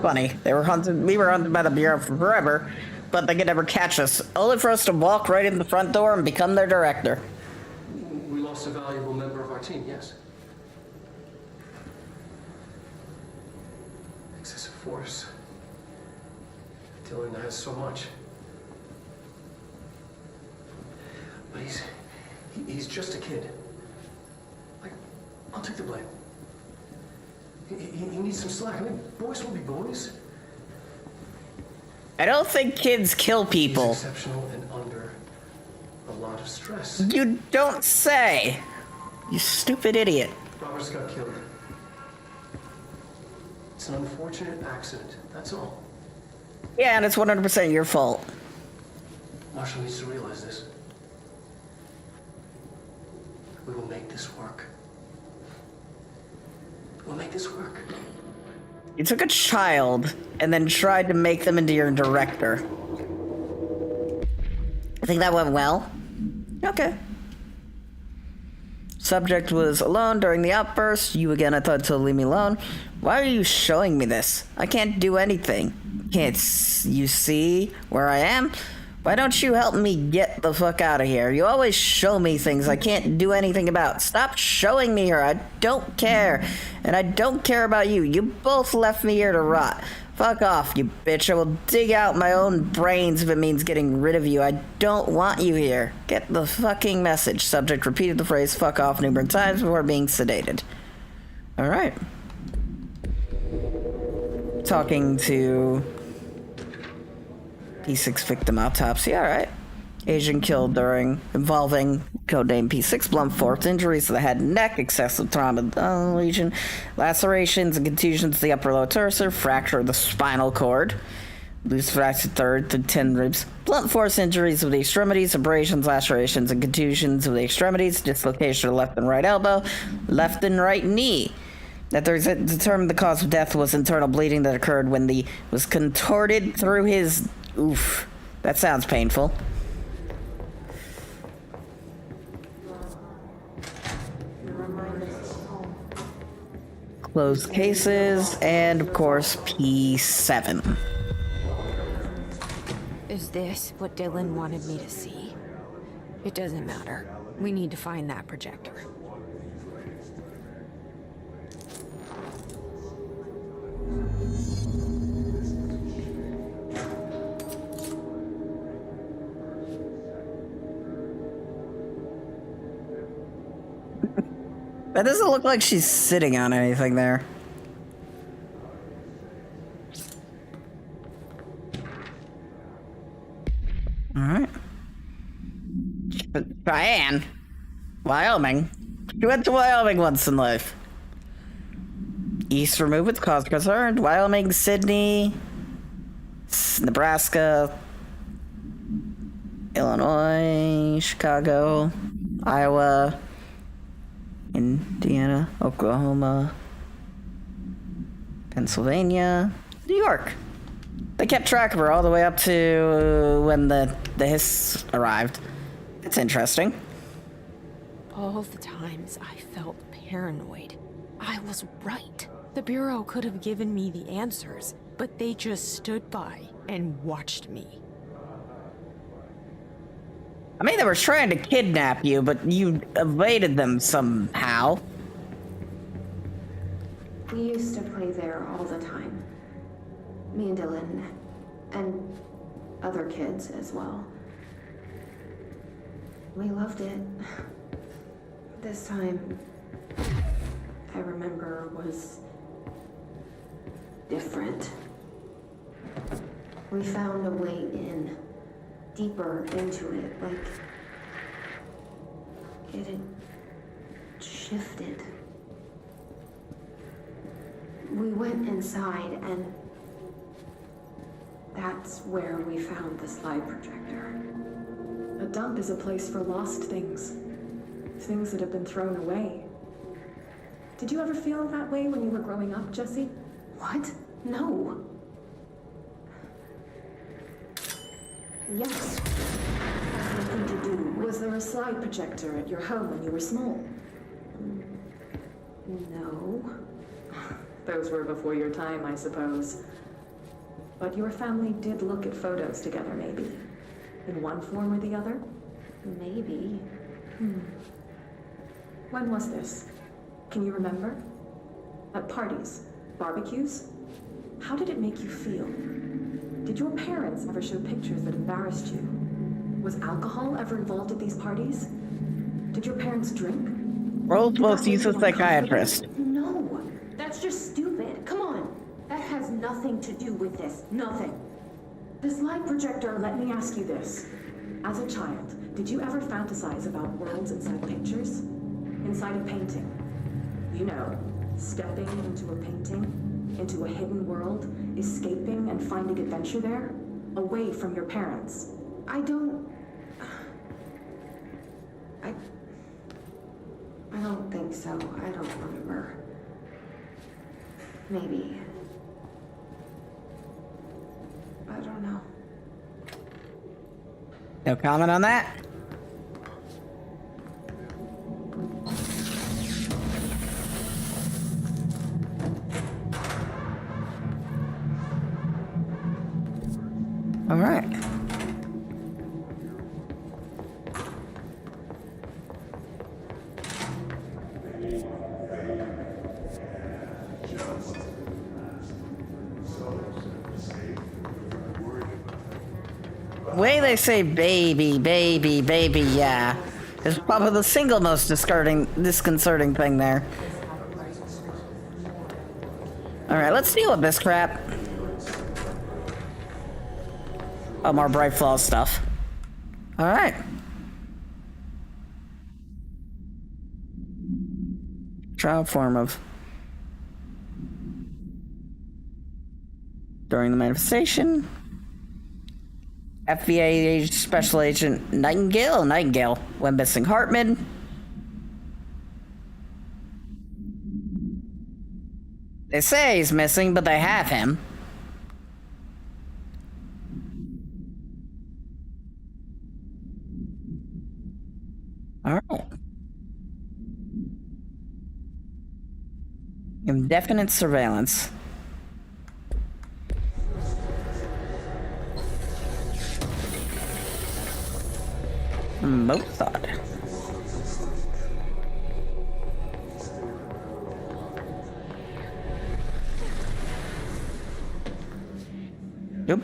Funny. We were hunted by the Bureau for forever, but they could never catch us. Only for us to walk right in the front door and become their director. We lost a valuable member of our team, yes. Excessive force. Dylan has so much. But he's just a kid. I'll take the blame. He needs some slack. I mean, boys will be boys. I don't think kids kill people. He's exceptional and under a lot of stress. You don't say. You stupid idiot. Robert's got killed. It's an unfortunate accident, that's all. Yeah, and it's 100% your fault. Marshall needs to realize this. We will make this work. We'll make this work. You took a child and then tried to make them into your director. I think that went well. Okay. Subject was alone during the outburst. You again, I thought to leave me alone. Why are you showing me this? I can't do anything. Can't you see where I am? Why don't you help me get the fuck out of here? You always show me things I can't do anything about. Stop showing me her. I don't care. And I don't care about you. You both left me here to rot. Fuck off, you bitch. I will dig out my own brains if it means getting rid of you. I don't want you here. Get the fucking message. Subject repeated the phrase fuck off numerous times before being sedated. Alright. Talking to P6 victim autopsy, alright. Asian killed involving codename P6, blunt force injuries to the head and neck, excessive trauma lesion, lacerations and contusions to the upper lower torso, fracture of the spinal cord, loose fractured third to 10 ribs, blunt force injuries of the extremities, abrasions, lacerations, and contusions of the extremities, dislocation of the left and right elbow, left and right knee. That there's determined the cause of death was internal bleeding that occurred when was contorted through his. Oof, that sounds painful. Closed cases, and of course, P7. Is this what Dylan wanted me to see? It doesn't matter. We need to find that projector. That doesn't look like she's sitting on anything there. Alright. Cheyenne. Wyoming. She went to Wyoming once in life. East removed with cause concerned. Wyoming, Sydney, Nebraska, Illinois, Chicago, Iowa, Indiana, Oklahoma, Pennsylvania, New York. They kept track of her all the way up to when the hiss arrived. It's interesting. All the times I felt paranoid, I was right. The Bureau could have given me the answers, but they just stood by and watched me. I mean, they were trying to kidnap you, but you evaded them somehow. We used to play there all the time. Me and Dylan, and other kids as well. We loved it. This time, I remember, was different. We found a way in, deeper into it, like it had shifted. We went inside, and that's where we found the slide projector. A dump is a place for lost things. Things that have been thrown away. Did you ever feel that way when you were growing up, Jesse? What? No. Yes. Has nothing to do. Was there a slide projector at your home when you were small? No. Those were before your time, I suppose. But your family did look at photos together, maybe. In one form or the other? Maybe. When was this? Can you remember? At parties? Barbecues? How did it make you feel? Did your parents ever show pictures that embarrassed you? Was alcohol ever involved at these parties? Did your parents drink? World's most useless psychiatrist. No, that's just stupid. Come on. That has nothing to do with this. Nothing. The slide projector, let me ask you this. As a child, did you ever fantasize about worlds inside pictures? Inside a painting? You know, stepping into a painting, into a hidden world, escaping and finding adventure there, away from your parents. I don't think so. I don't remember. Maybe. I don't know. No comment on that? All right. Way they say baby, baby, baby, yeah. Is probably the single most disconcerting thing there. Alright, let's deal with this crap. Oh, more Bright Flaws stuff. Alright. Trial form of... During the manifestation... FBI Special Agent Nightingale went missing. Hartman. They say he's missing, but they have him. All right. Indefinite surveillance. Mozart. Nope.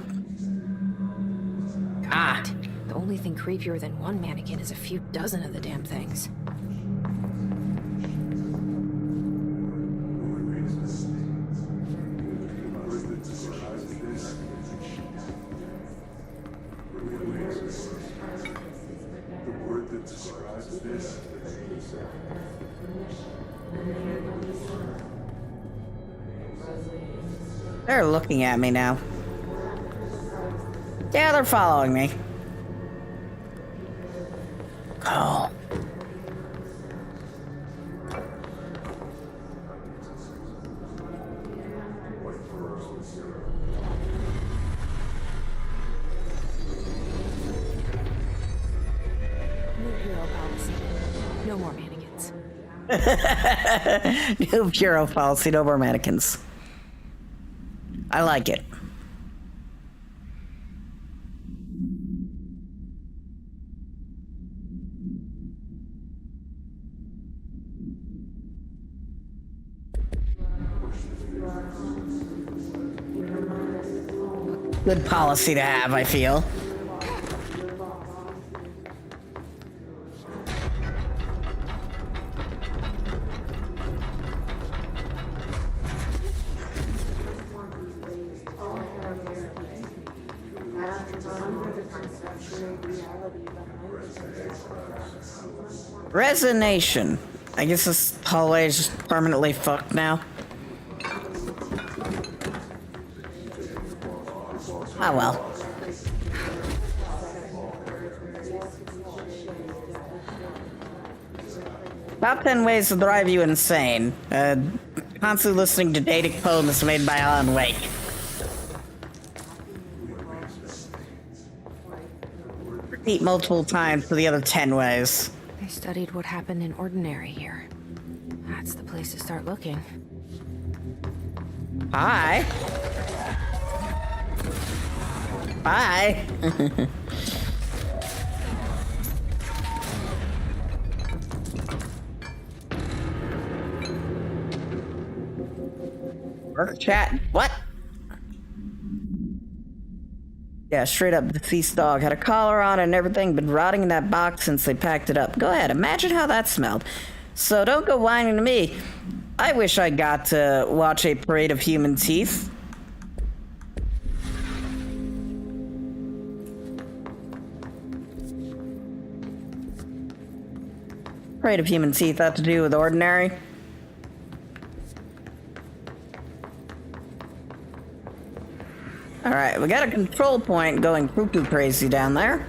Ah. The only thing creepier than one mannequin is a few dozen of the damn things. They're looking at me now. Yeah, they're following me. Oh. New hero policy. No more mannequins. New bureau policy, no more mannequins. I like it. Good policy to have, I feel. Resignation. I guess this hallway is just permanently fucked now. Oh well. Top 10 ways to drive you insane. Constantly listening to dating poems made by Alan Wake. Repeat multiple times for the other 10 ways. They studied what happened in Ordinary here. That's the place to start looking. Hi. Bye. Work chat. What? Yeah, straight up deceased dog. Had a collar on and everything, been rotting in that box since they packed it up. Go ahead, imagine how that smelled. So don't go whining to me. I wish I got to watch a parade of human teeth. Parade of human teeth have to do with Ordinary. Alright, we got a control point going cuckoo crazy down there.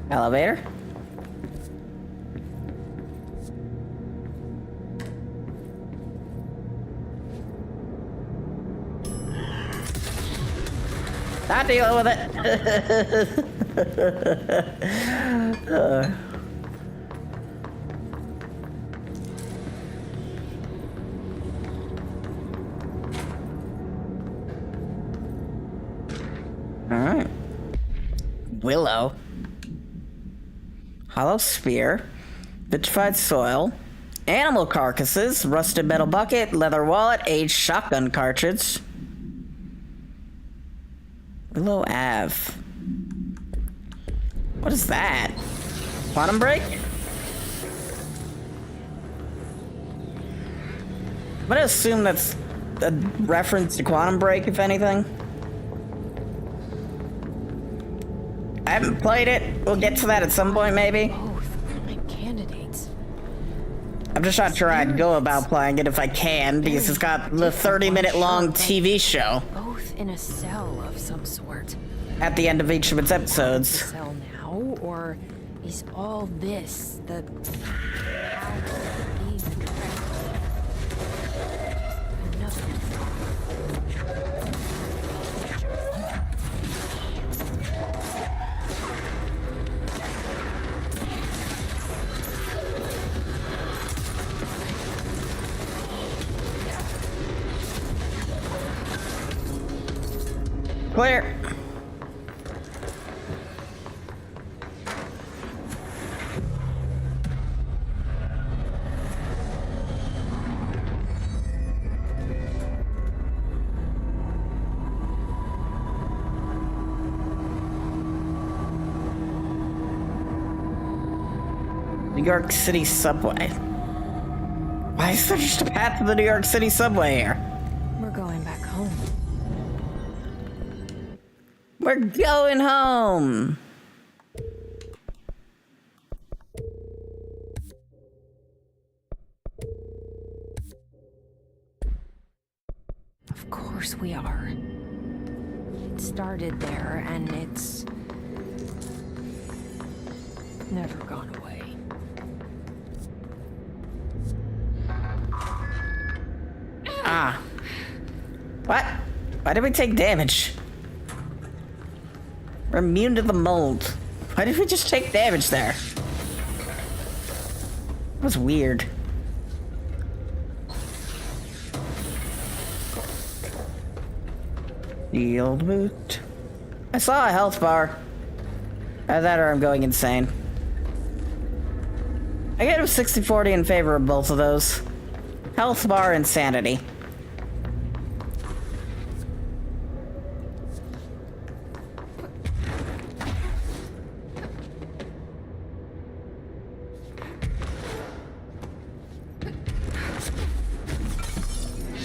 Elevator. Not dealing with it. All right. Willow. Hollow spear. Vitrified soil. Animal carcasses. Rusted metal bucket. Leather wallet. Aged shotgun cartridge. Willow Ave. What is that? Quantum break? I'm gonna assume that's a reference to Quantum Break, if anything. I haven't played it. We'll get to that at some point, maybe. Both prime candidates. I'm just not sure I'd go about playing it if I can, because it's got the 30-minute long TV show. Both in a cell of some sort. At the end of each of its episodes. Cell now, or is all this the house being Clear. New York City subway. Why is there just a path to the New York City subway here? We're going back home. We're going home. Of course we are. It started there, and it's never gone away. Ah. What? Why did we take damage? We're immune to the mold. Why did we just take damage there? That was weird. Shield boot. I saw a health bar. Either that or I'm going insane. I get a 60-40 in favor of both of those. Health bar, insanity.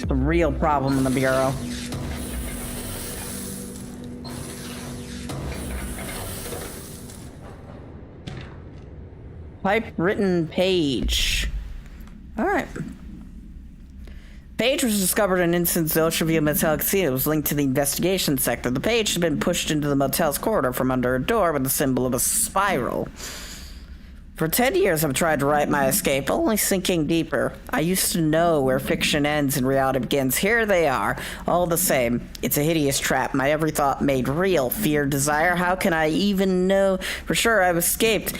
The real problem in the Bureau. Typewritten page. Alright. Page was discovered in an instance of Oceanview Motel Casino. It was linked to the investigation sector. The page had been pushed into the motel's corridor from under a door with the symbol of a spiral. For 10 years I've tried to write my escape, only sinking deeper. I used to know where fiction ends and reality begins. Here they are, all the same. It's a hideous trap, my every thought made real. Fear, desire, how can I even know for sure I've escaped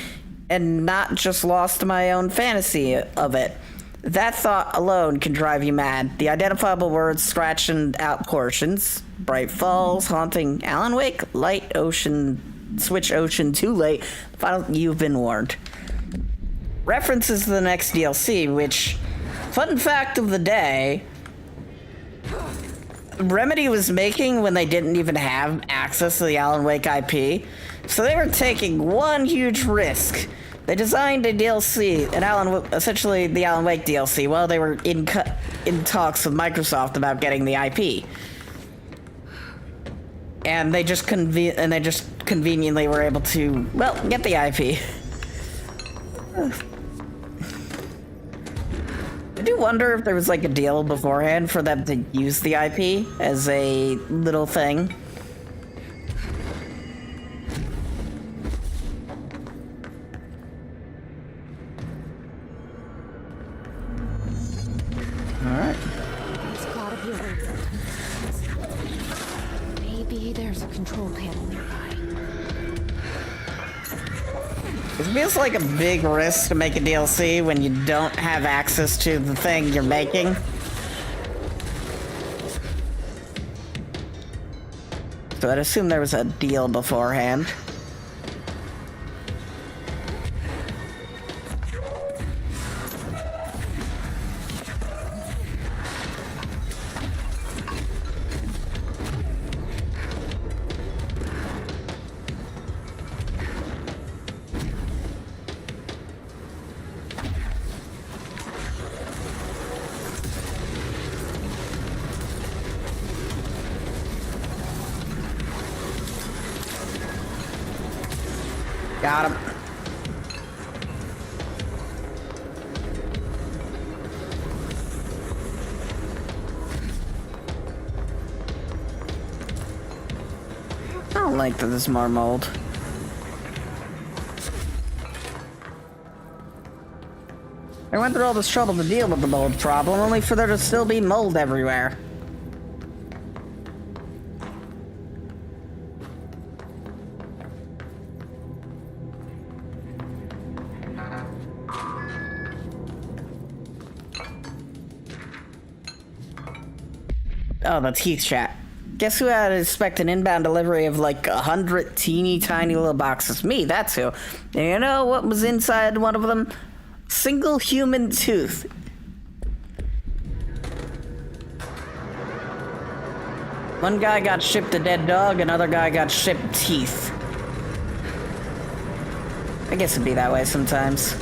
and not just lost my own fantasy of it? That thought alone can drive you mad. The identifiable words scratching out portions. Bright Falls, haunting Alan Wake, light ocean, switch ocean too late. Final, you've been warned. References to the next DLC, which, fun fact of the day, Remedy was making when they didn't even have access to the Alan Wake IP. So they were taking one huge risk. They designed a DLC, essentially the Alan Wake DLC, while they were in talks with Microsoft about getting the IP. And they just conveniently were able to, well, get the IP. I do wonder if there was like a deal beforehand for them to use the IP as a little thing. Alright. There's gotta be a way. Maybe there's a control panel nearby. It feels like a big risk to make a DLC when you don't have access to the thing you're making. So I'd assume there was a deal beforehand. Got him. I don't like that there's more mold. I went through all this trouble to deal with the mold problem, only for there to still be mold everywhere. Oh, the teeth chat. Guess who had to expect an inbound delivery of like 100 teeny tiny little boxes? Me, that's who. And you know what was inside one of them? Single human tooth. One guy got shipped a dead dog, another guy got shipped teeth. I guess it'd be that way sometimes.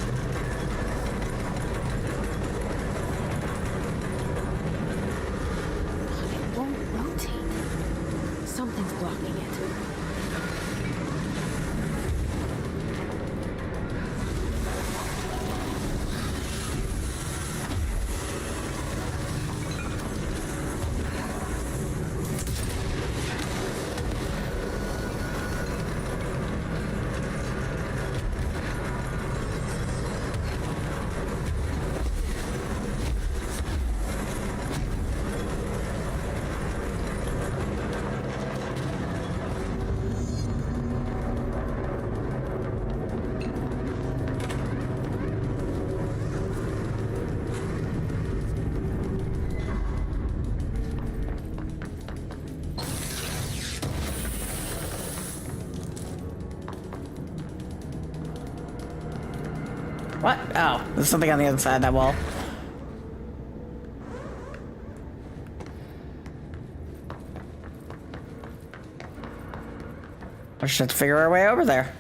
There's something on the other side of that wall. We should have to figure our way over there.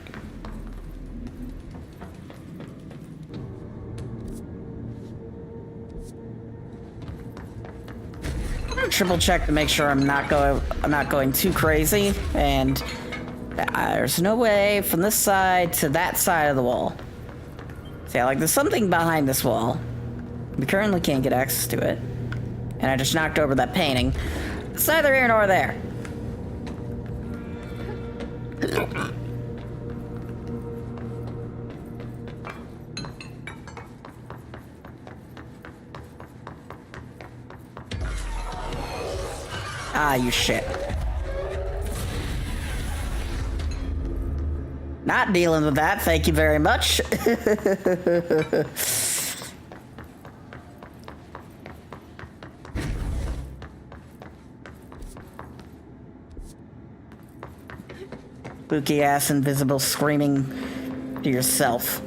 Triple check to make sure I'm not going too crazy, and there's no way from this side to that side of the wall. See, like there's something behind this wall. We currently can't get access to it, and I just knocked over that painting. It's neither here nor there. Ah, you shit. Not dealing with that, thank you very much. Spooky ass invisible screaming to yourself.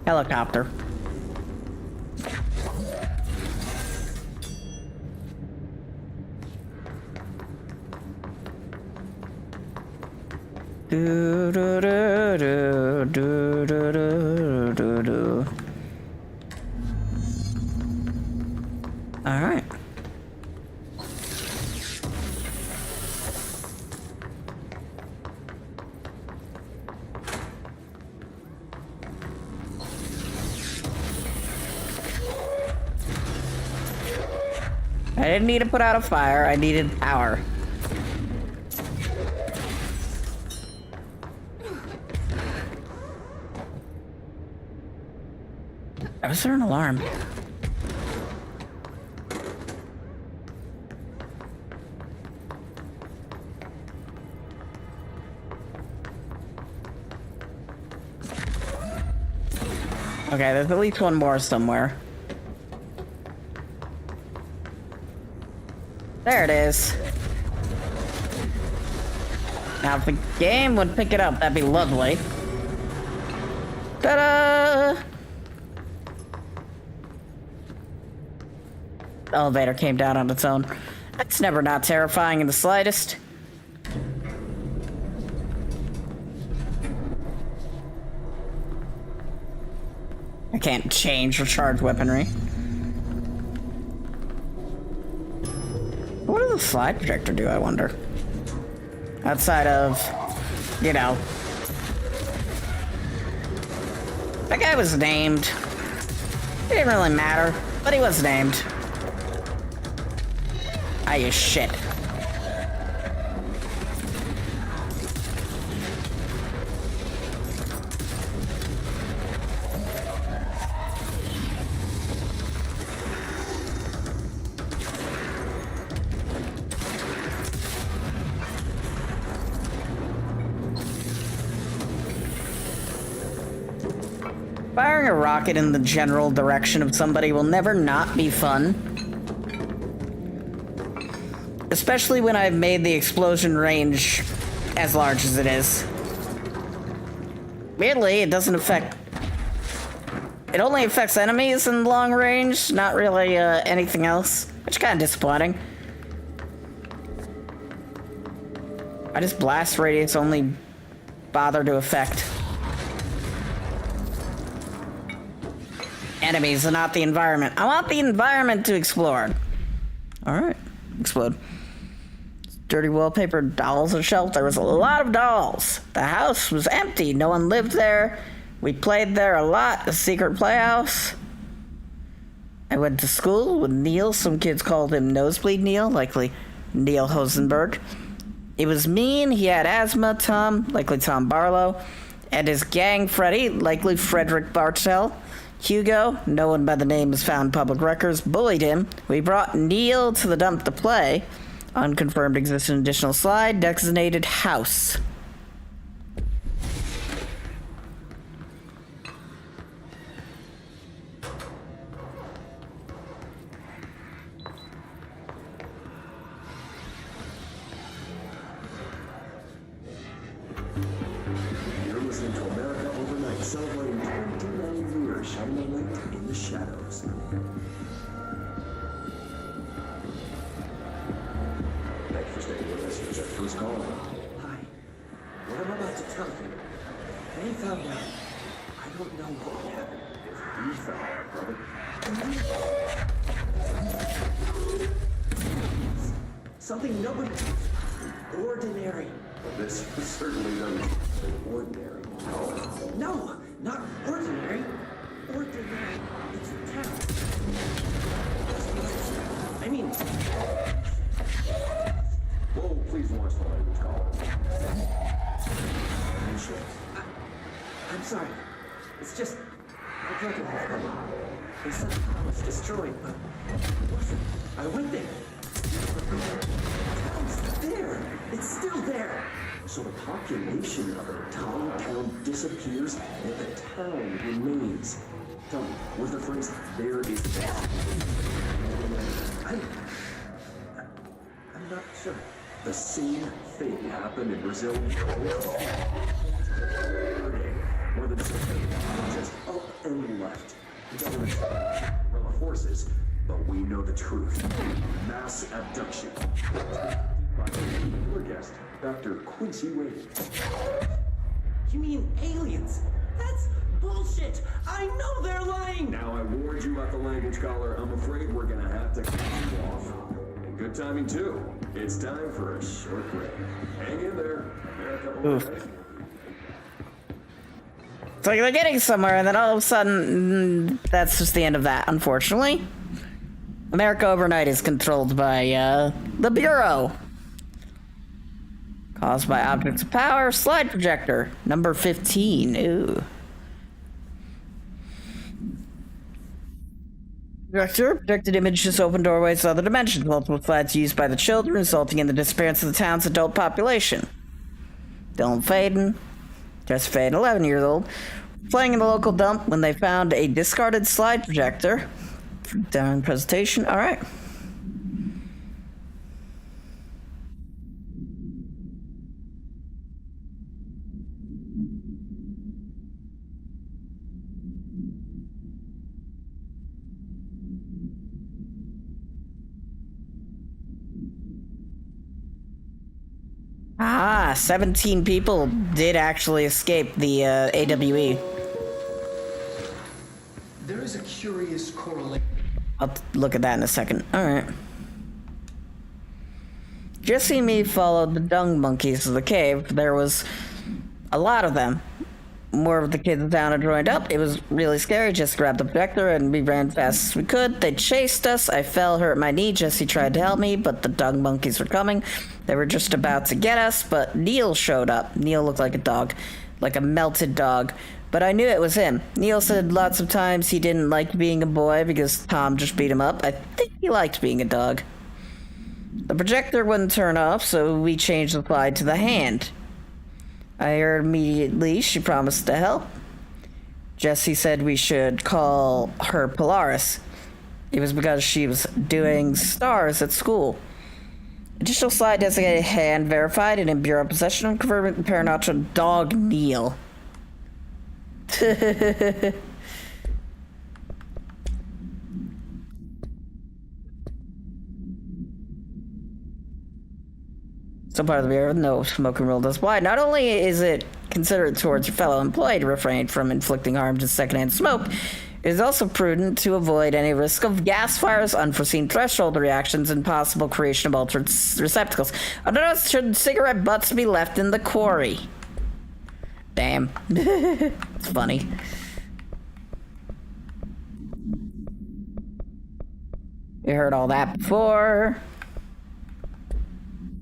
Helicopter. Do do do do do do do do. All right. I didn't need to put out a fire, I needed power. Was there an alarm? Okay, there's at least one more somewhere. There it is. Now, if the game would pick it up, that'd be lovely. Ta-da! The elevator came down on its own. That's never not terrifying in the slightest. I can't change or charge weaponry. What does the slide projector do, I wonder? Outside of, you know. That guy was named. It didn't really matter, but he was named. Ah, you shit. Firing a rocket in the general direction of somebody will never not be fun. Especially when I've made the explosion range as large as it is. Weirdly, it doesn't affect... It only affects enemies in long range, not really anything else, which is kind of disappointing. Why does blast radius only bother to affect enemies and not the environment? I want the environment to explore. Alright, explode. Dirty wallpaper, dolls on shelf. There was a lot of dolls. The house was empty. No one lived there. We played there a lot. A secret playhouse. I went to school with Neil. Some kids called him Nosebleed Neil, likely Neil Hosenberg. It was mean. He had asthma. Tom, likely Tom Barlow. And his gang, Freddy, likely Frederick Bartel. Hugo, no one by the name has found public records, bullied him. We brought Neil to the dump to play. Unconfirmed existing additional slide, designated house. Thanks for staying with us. Who's calling? Hi. What I'm about to tell you, they found out. I don't know what happened. We found out, brother. Something nobody... ordinary. Well, this certainly doesn't ordinary. No, not ordinary. Ordinary. It's a town. I mean... Whoa, please watch the language, caller. I'm sorry. It's just... I broke it off. They said the town was destroyed, but it wasn't. I went there. The town's there. It's still there. So the population of a tiny town disappears, and the town remains. Tell me, was the phrase, there is death? I'm not sure. The same thing happened in Brazil. More than just up and left. The government guerrilla forces, but we know the truth. Mass abduction. Your guest, Dr. Quincy Wade. You mean aliens? That's bullshit! I know they're lying! Now I warned you about the language, caller. I'm afraid we're gonna have to cut you off. And good timing too. It's time for a short break. Hang in there. Oof. It's like they're getting somewhere, and then all of a sudden, that's just the end of that, unfortunately. America overnight is controlled by, the Bureau. Caused by objects of power, slide projector, number 15. Ooh. Projected images open doorways to other dimensions. Multiple slides used by the children, resulting in the disappearance of the town's adult population. Dylan Faden, Jess Faden, 11 years old, playing in the local dump when they found a discarded slide projector. Down presentation. All right. Ah, 17 people did actually escape the AWE. There is a curious correlation. I'll look at that in a second. Alright. Jesse and me followed the dung monkeys to the cave. There was a lot of them. More of the kids in town had joined up. It was really scary. Jesse grabbed the projector and we ran fast as we could. They chased us. I fell, hurt my knee. Jesse tried to help me, but the dung monkeys were coming. They were just about to get us, but Neil showed up. Neil looked like a dog, like a melted dog. But I knew it was him. Neil said lots of times he didn't like being a boy because Tom just beat him up. I think he liked being a dog. The projector wouldn't turn off, so we changed the slide to the hand. I heard immediately she promised to help. Jesse said we should call her Polaris. It was because she was doing stars at school. Additional slide designated hand verified and in bureau possession of confirming paranatural dog Neil. Still part of the bureau, no smoking rule does apply. Not only is it considerate towards your fellow employee to refrain from inflicting harm to secondhand smoke, it is also prudent to avoid any risk of gas fires, unforeseen threshold reactions, and possible creation of altered receptacles. Otherwise, should cigarette butts be left in the quarry? Damn. It's funny. You heard all that before.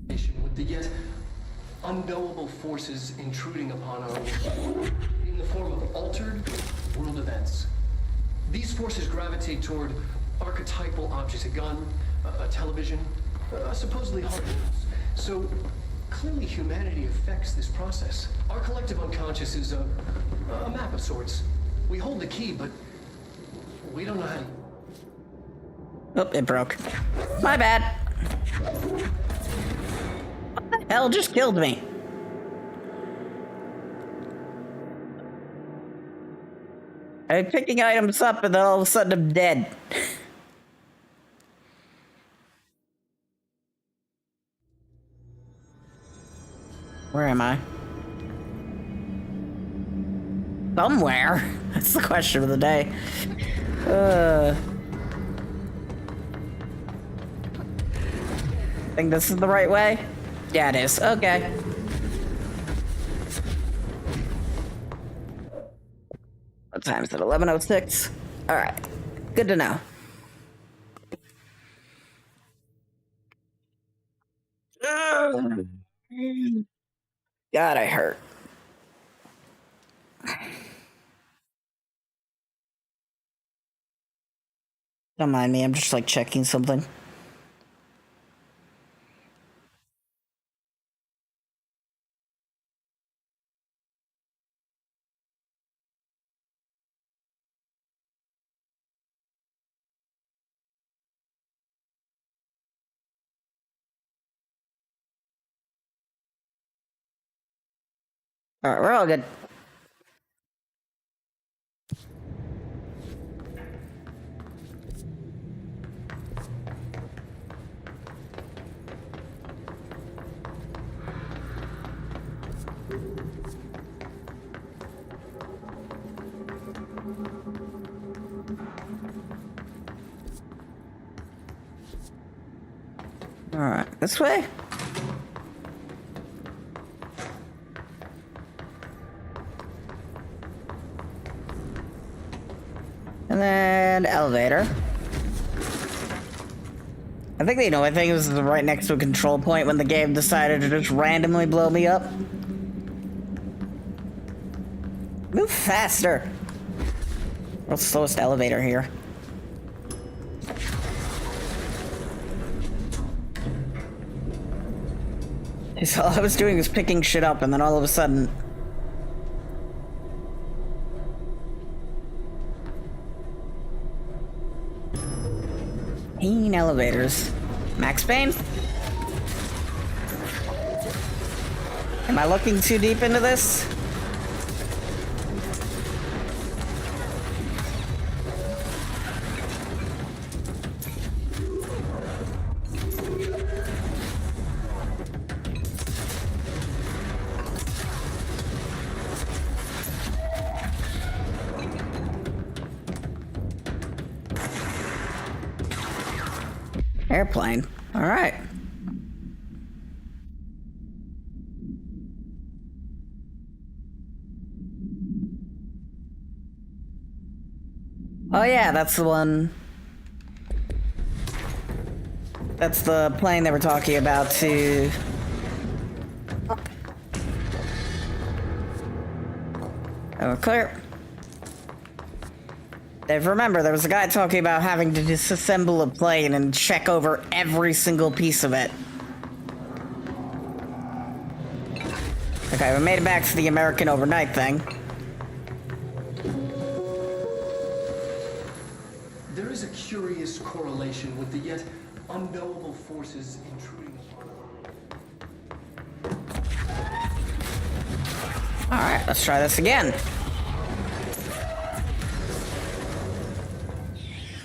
With the yet unknowable forces intruding upon our world in the form of altered world events. These forces gravitate toward archetypal objects, a gun, a television, supposedly hard goods. So clearly humanity affects this process. Our collective unconscious is a map of sorts. We hold the key, but we don't know how to... Oh, it broke. My bad. What the hell just killed me? I'm picking items up and then all of a sudden I'm dead. Where am I? Somewhere. That's the question of the day. Think this is the right way? Yeah, it is. Okay. What time is it? 11:06? Alright. Good to know. God, I hurt. Don't mind me, I'm just like checking something. Alright, we're all good. Alright, this way? And then elevator. I think the annoying thing was right next to a control point when the game decided to just randomly blow me up. Move faster. World's slowest elevator here. So all I was doing was picking shit up and then all of a sudden... elevators. Max Payne? Am I looking too deep into this? Airplane. All right. Oh yeah, that's the one. That's the plane they were talking about to... Oh, clear. If remember, there was a guy talking about having to disassemble a plane and check over every single piece of it. Okay, we made it back to the American overnight thing. There is a curious correlation with the yet unknowable forces intruding upon us. Alright, let's try this again.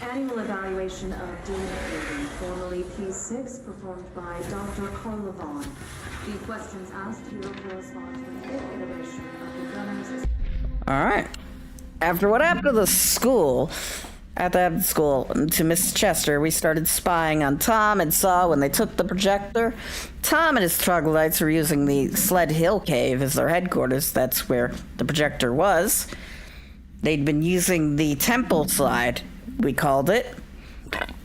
Annual evaluation of DNA, formerly P6, performed by Dr. Carla Vaughn. The questions asked here correspond to the full iteration of the gunner's... Alright. After what happened to the school, at the school, to Miss Chester, we started spying on Tom and saw when they took the projector. Tom and his troglodytes were using the Sled Hill Cave as their headquarters. That's where the projector was. They'd been using the temple slide, we called it.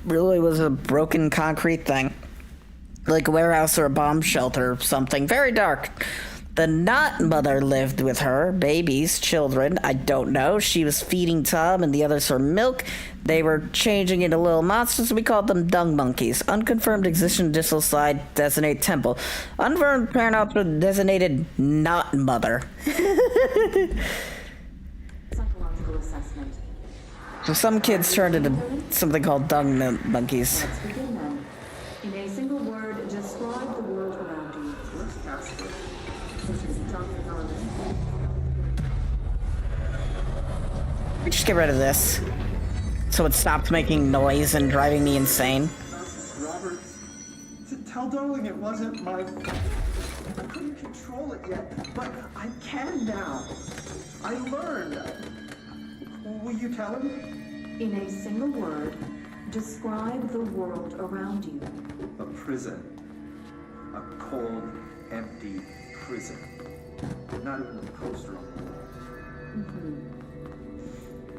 Really was a broken concrete thing. Like a warehouse or a bomb shelter or something. Very dark. The not mother lived with her. Babies, children, I don't know. She was feeding Tom and the others her milk. They were changing into little monsters. We called them dung monkeys. Unconfirmed existence distal slide designate temple. Unconfirmed parent designated not mother. Psychological assessment. So some kids turned into something called dung monkeys. Let's begin then. In a single word, describe the world around you. What's Asgard? This is Dr. Garland. Just get rid of this. So it stops making noise and driving me insane. Robert, tell Darling it wasn't my... I couldn't control it yet, but I can now. I learned. Will you tell him? In a single word, describe the world around you. A prison. A cold, empty prison. Not even a poster on the wall.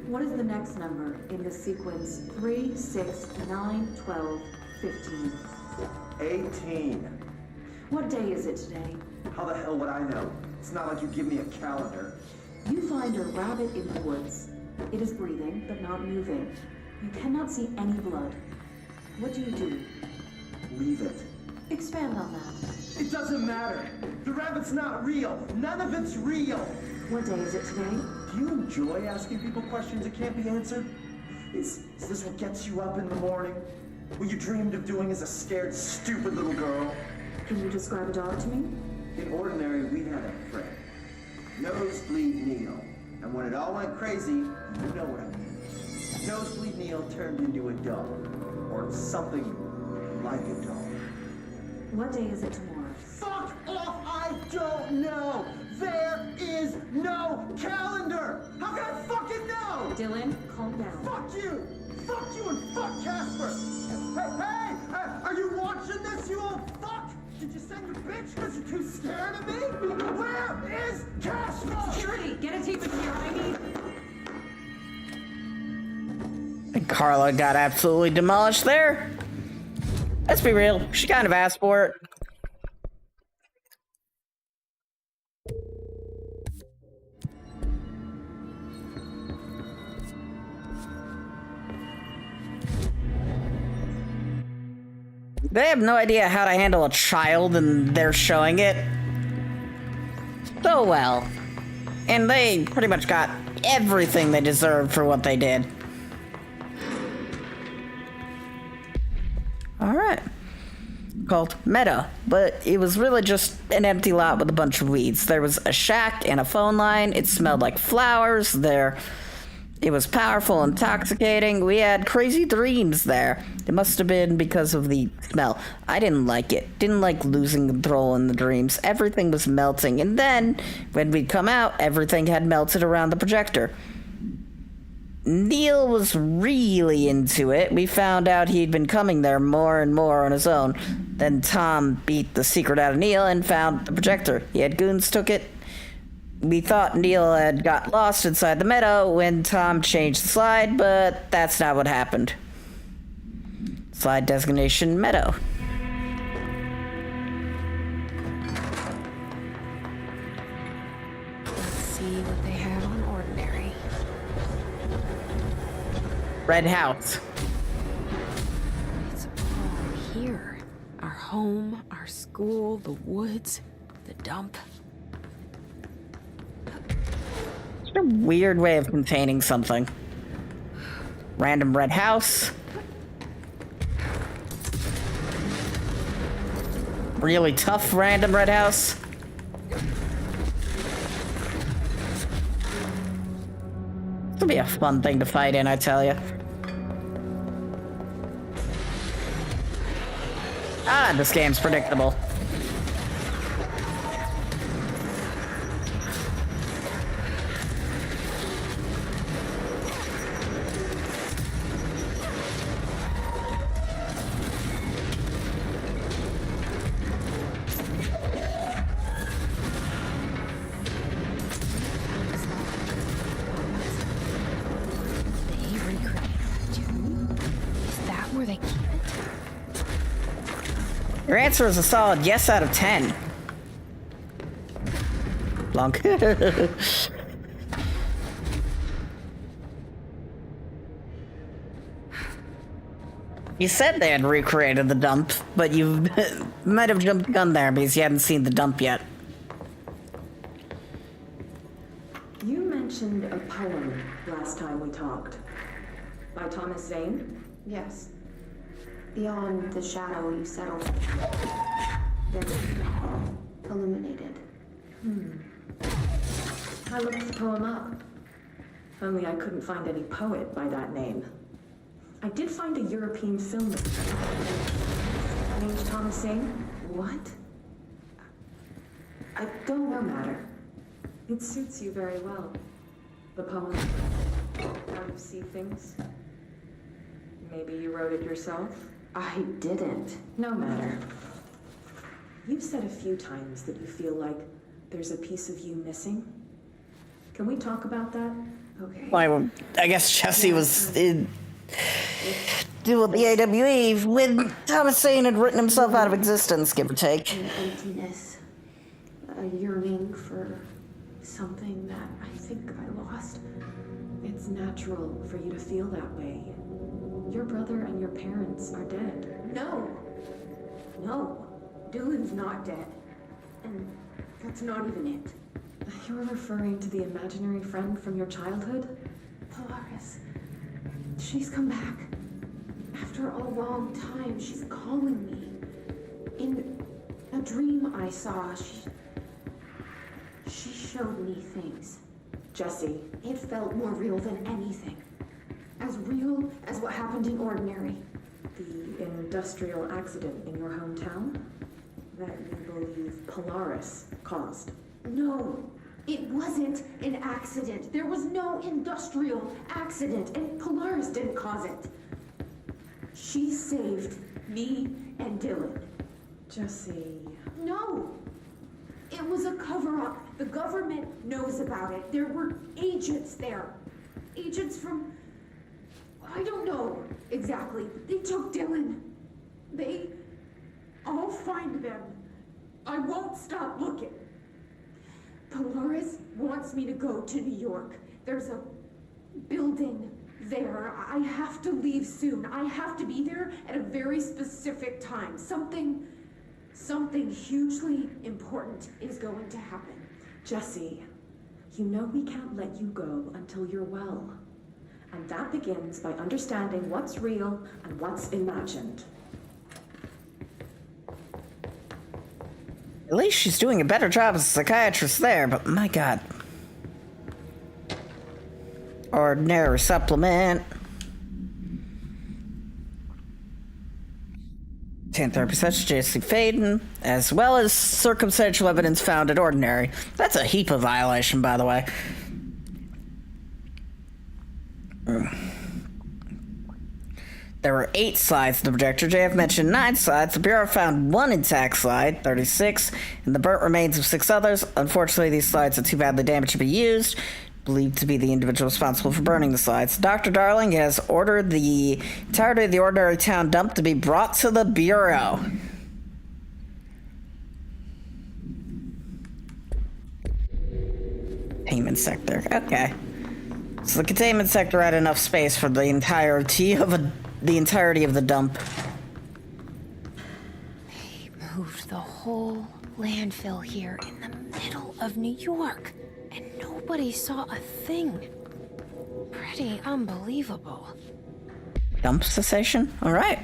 What is the next number in the sequence 3, 6, 9, 12, 15? 18. What day is it today? How the hell would I know? It's not like you give me a calendar. You find a rabbit in the woods. It is breathing, but not moving. You cannot see any blood. What do you do? Leave it. Expand on that. It doesn't matter. The rabbit's not real. None of it's real. What day is it today? Do you enjoy asking people questions that can't be answered? Is this what gets you up in the morning? What you dreamed of doing as a scared, stupid little girl? Can you describe a dog to me? In ordinary, we had a friend. Nosebleed Neil. And when it all went crazy, you know what I mean. Nosebleed Neil turned into a dog. Or something like a dog. What day is it tomorrow? Fuck off! I don't know! There is no calendar! How can I fucking know? Dylan, calm down. Fuck you! Fuck you and fuck Casper! Hey! Are you watching this, you old fuck? Did you send your bitch because you're too scared of me? Where is Casper? Security, get a tape in here. I need... And Carla got absolutely demolished there. Let's be real, she kind of asked for it. They have no idea how to handle a child, and they're showing it so well. And they pretty much got everything they deserved for what they did. Alright. Called Meadow, but it was really just an empty lot with a bunch of weeds. There was a shack and a phone line. It smelled like flowers there. It was powerful, intoxicating. We had crazy dreams there. It must have been because of the smell. I didn't like it. Didn't like losing control in the dreams. Everything was melting. And then, when we'd come out, everything had melted around the projector. Neil was really into it. We found out he'd been coming there more and more on his own. Then Tom beat the secret out of Neil and found the projector. He had goons took it. We thought Neil had got lost inside the meadow when Tom changed the slide, but that's not what happened. Slide designation Meadow. Let's see what they have on ordinary. Red house. It's all here. Our home, our school, the woods, the dump. A weird way of containing something. Random red house. Really tough random red house. This will be a fun thing to fight in, I tell you. Ah, this game's predictable. Your answer is a solid yes out of 10. Long. You said they had recreated the dump, but you might have jumped the gun there because you hadn't seen the dump yet. You mentioned a poem last time we talked. By Thomas Zane? Yes. Beyond the shadow you settled. Then illuminated. I looked the poem up. Only I couldn't find any poet by that name. I did find a European filmmaker named Thomas Singh. What? I don't No matter. It suits you very well. The poem. How you see things. Maybe you wrote it yourself? I didn't. No matter. You've said a few times that you feel like there's a piece of you missing. Can we talk about that? Okay. Well, I guess Jesse was doing the AWE when Thomas Sane had written himself out of existence, give or take. An emptiness. A yearning for something that I think I lost. It's natural for you to feel that way. Your brother and your parents are dead. No. No. Dylan's not dead. And that's not even it. You're referring to the imaginary friend from your childhood? Polaris. She's come back. After a long time, she's calling me. In a dream I saw, she showed me things. Jesse. It felt more real than anything. As real as what happened in Ordinary. The industrial accident in your hometown? That you believe Polaris caused? No, it wasn't an accident. There was no industrial accident, and Polaris didn't cause it. She saved me and Dylan. Jesse. No, it was a cover-up. The government knows about it. There were agents there. Agents from... I don't know exactly. They took Dylan. I'll find them. I won't stop looking. Polaris wants me to go to New York. There's a building there. I have to leave soon. I have to be there at a very specific time. Something hugely important is going to happen. Jesse, you know we can't let you go until you're well. And that begins by understanding what's real and what's imagined. At least she's doing a better job as a psychiatrist there, but my god. Ordinary supplement. 10 therapy such Jesse Faden, as well as circumstantial evidence found at Ordinary. That's a heap of violation, by the way. There were 8 slides in the projector. JF mentioned 9 slides. The Bureau found 1 intact slide, 36, and the burnt remains of 6 others. Unfortunately, these slides are too badly damaged to be used. Believed to be the individual responsible for burning the slides. Dr. Darling has ordered the entirety of the Ordinary Town dump to be brought to the Bureau. Containment sector. Okay. So the containment sector had enough space for the entirety of the dump. They moved the whole landfill here in the middle of New York, and nobody saw a thing. Pretty unbelievable. Dump cessation? All right.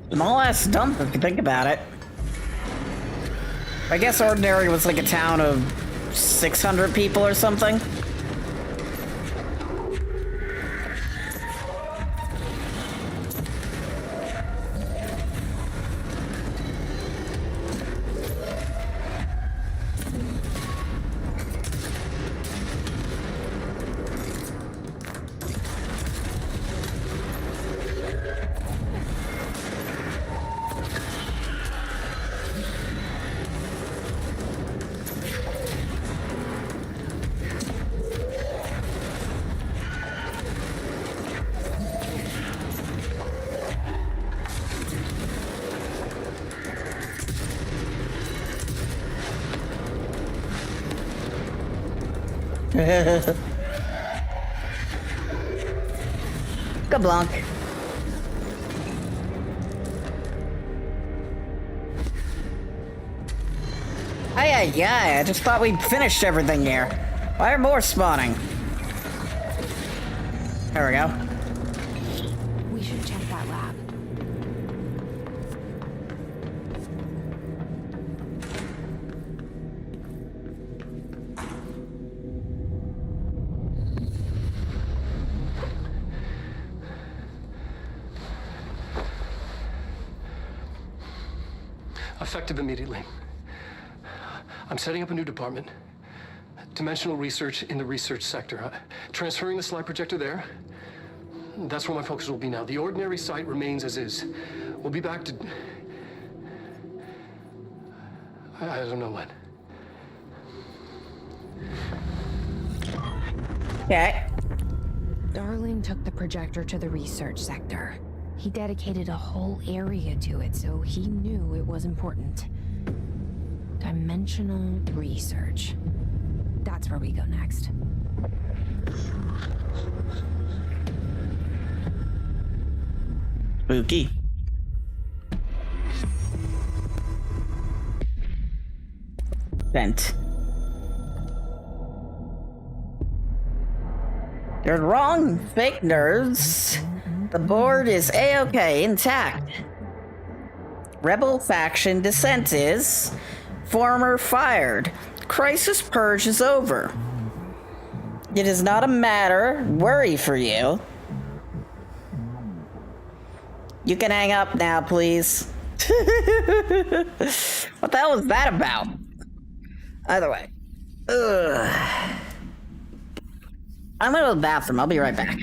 Small ass dump if you think about it. I guess Ordinary was like a town of 600 people or something. Kablanc. I just thought we'd finished everything here. Why are more spawning? There we go. We Effective immediately. I'm setting up a new department. Dimensional research in the research sector. Transferring the slide projector there. That's where my focus will be now. The ordinary site remains as is. We'll be back to... I don't know when. Okay. Darling took the projector to the research sector. He dedicated a whole area to it, so he knew it was important. Dimensional research. That's where we go next. Spooky. Vent. You're wrong, fake nerds. The board is A-OK, intact. Rebel faction dissent is... Former fired. Crisis purge is over. It is not a matter worry for you. You can hang up now, please. What the hell was that about? Either way. Ugh. I'm gonna go to the bathroom. I'll be right back.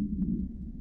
You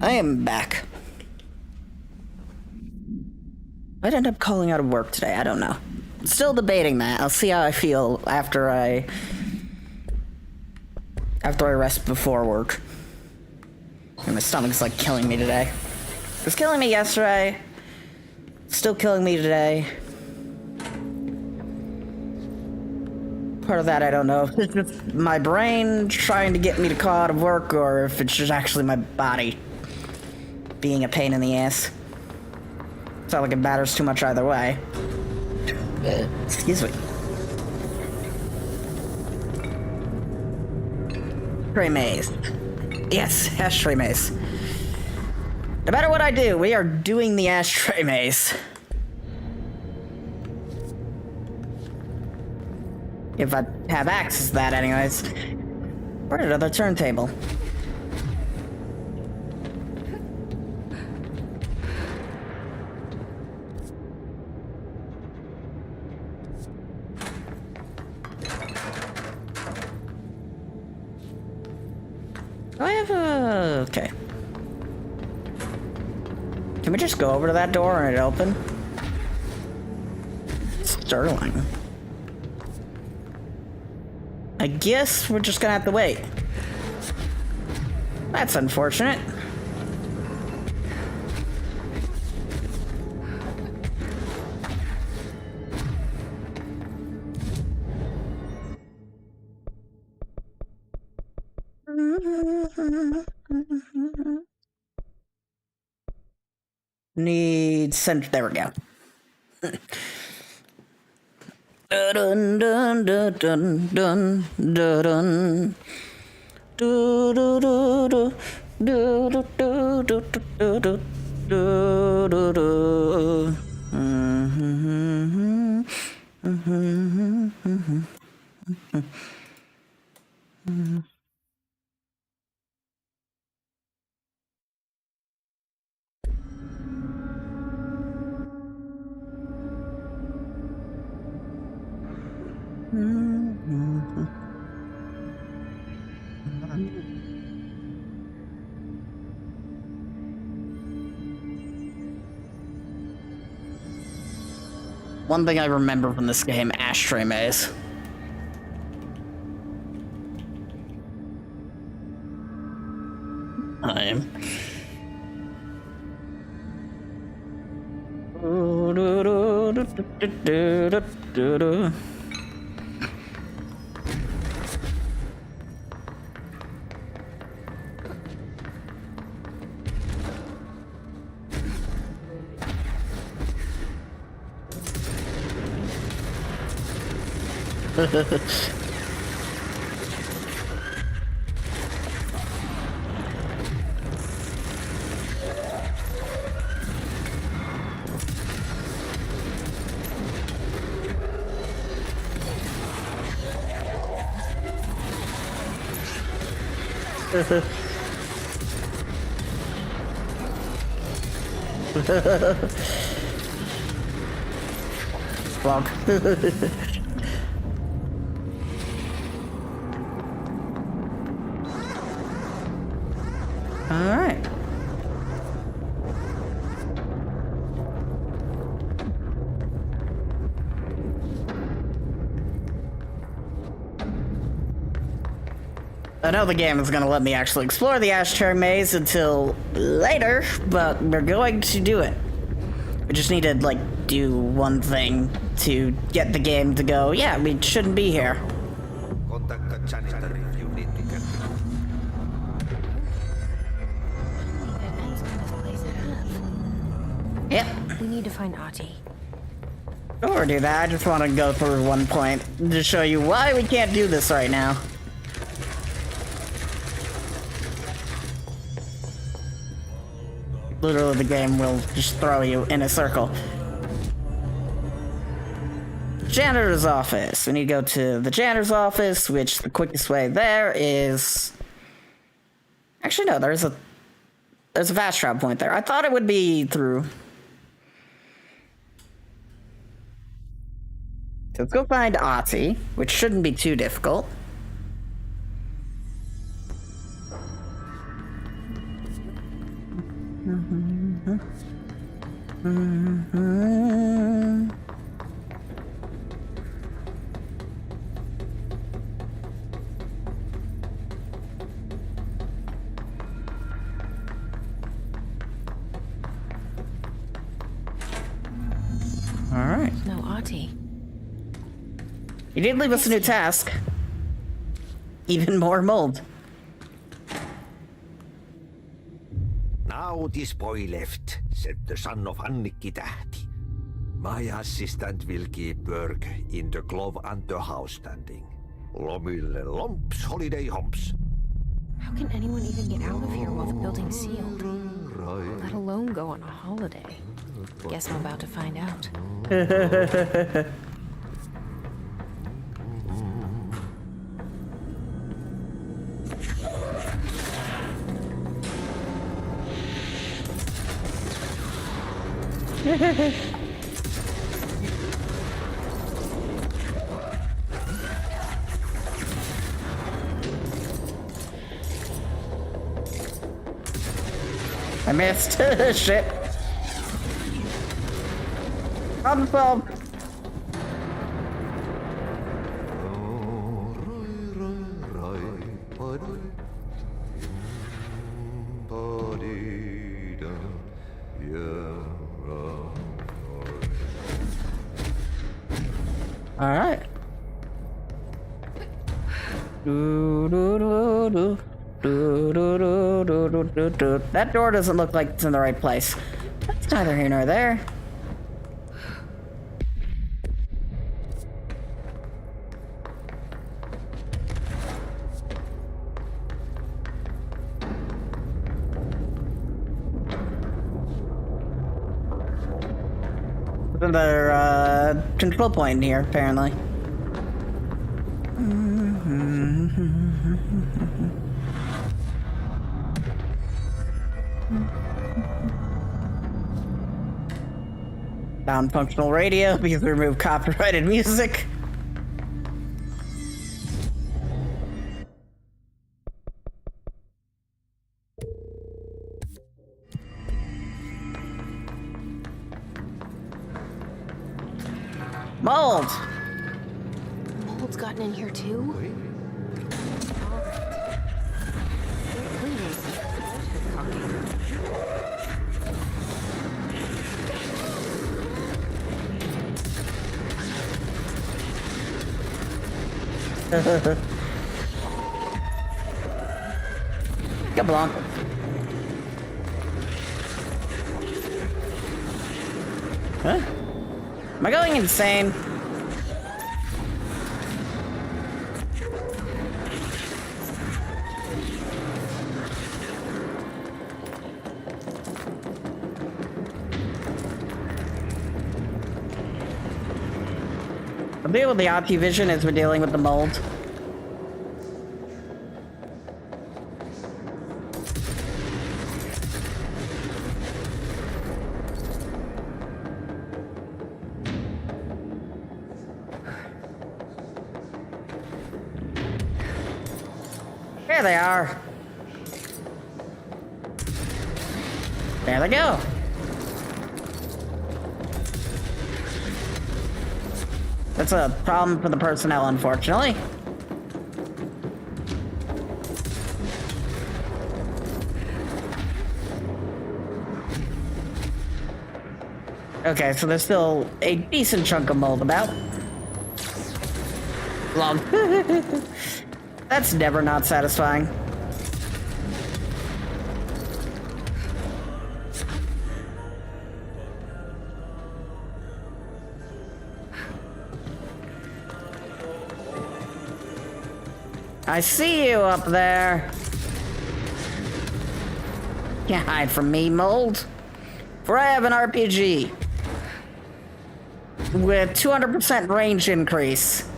I am back. I'd end up calling out of work today. I don't know. Still debating that. I'll see how I feel after I rest before work. And my stomach's like killing me today. It was killing me yesterday. Still killing me today. Part of that I don't know if it's just my brain trying to get me to call out of work or if it's just actually my body being a pain in the ass. It's not like it matters too much either way. Excuse me. Ashtray maze. Yes, ashtray maze. No matter what I do, we are doing the ashtray maze. If I have access to that anyways. Where's another turntable? Do I have a... okay. Can we just go over to that door and it open? Sterling. I guess we're just gonna have to wait. That's unfortunate. Need center. There we go. Dun dun dun dun dun dun do do do do do do do do do do do. One thing I remember from this game, ashtray maze. Time. Fuck. All right. I know the game is going to let me actually explore the ashtray maze until later, but we're going to do it. We just need to, like, do one thing to get the game to go, yeah, we shouldn't be here. Yep. We need to find Ati. Sure, do that. I just want to go through one point to show you why we can't do this right now. Literally, the game will just throw you in a circle. Janitor's office. We need to go to the janitor's office, which the quickest way there is... Actually, no, there's a fast travel point there. I thought it would be through... So let's go find Ati, which shouldn't be too difficult. Alright. No Ahti. You did leave us a new task. Even more mold. Now this boy left, said the son of Annikki Tähti. My assistant will keep work in the glove and the house standing. Lomille lomps, holiday humps. How can anyone even get out of here while the building's sealed? Let alone go on a holiday. Guess I'm about to find out. I missed. Shit. Problem solved. All right. That door doesn't look like it's in the right place. That's neither here nor there. There's another control point in here, apparently. Non-functional radio because we removed copyrighted music. Mold! Mold's gotten in here too? Come along. Huh? Am I going insane? The deal with the Ahti vision is we're dealing with the mold. There they are. There they go. That's a problem for the personnel, unfortunately. Okay, so there's still a decent chunk of mold about. Long. That's never not satisfying. I see you up there. Can't hide from me, mold. For I have an RPG with 200% range increase.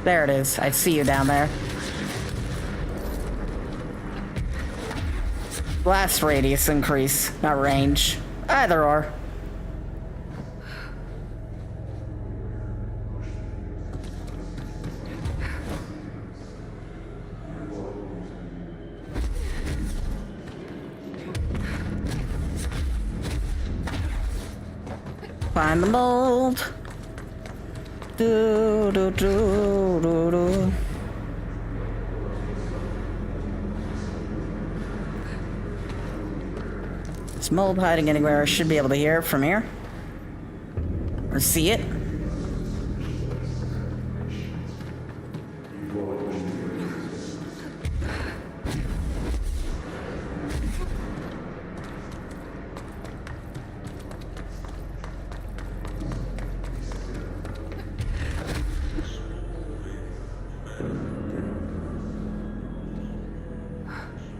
There it is. I see you down there. Blast radius increase, not range. Either or. Find the mold. Do do do do do. Is mold hiding anywhere? I should be able to hear it from here. Or see it.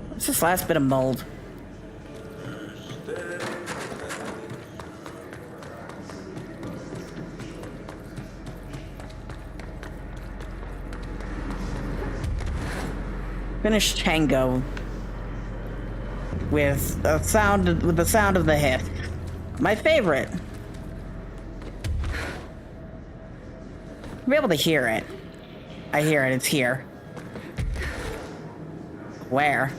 What's this last bit of mold? Finish tango with the sound of the hit. My favorite. I'll be able to hear it. I hear it. It's here. Where?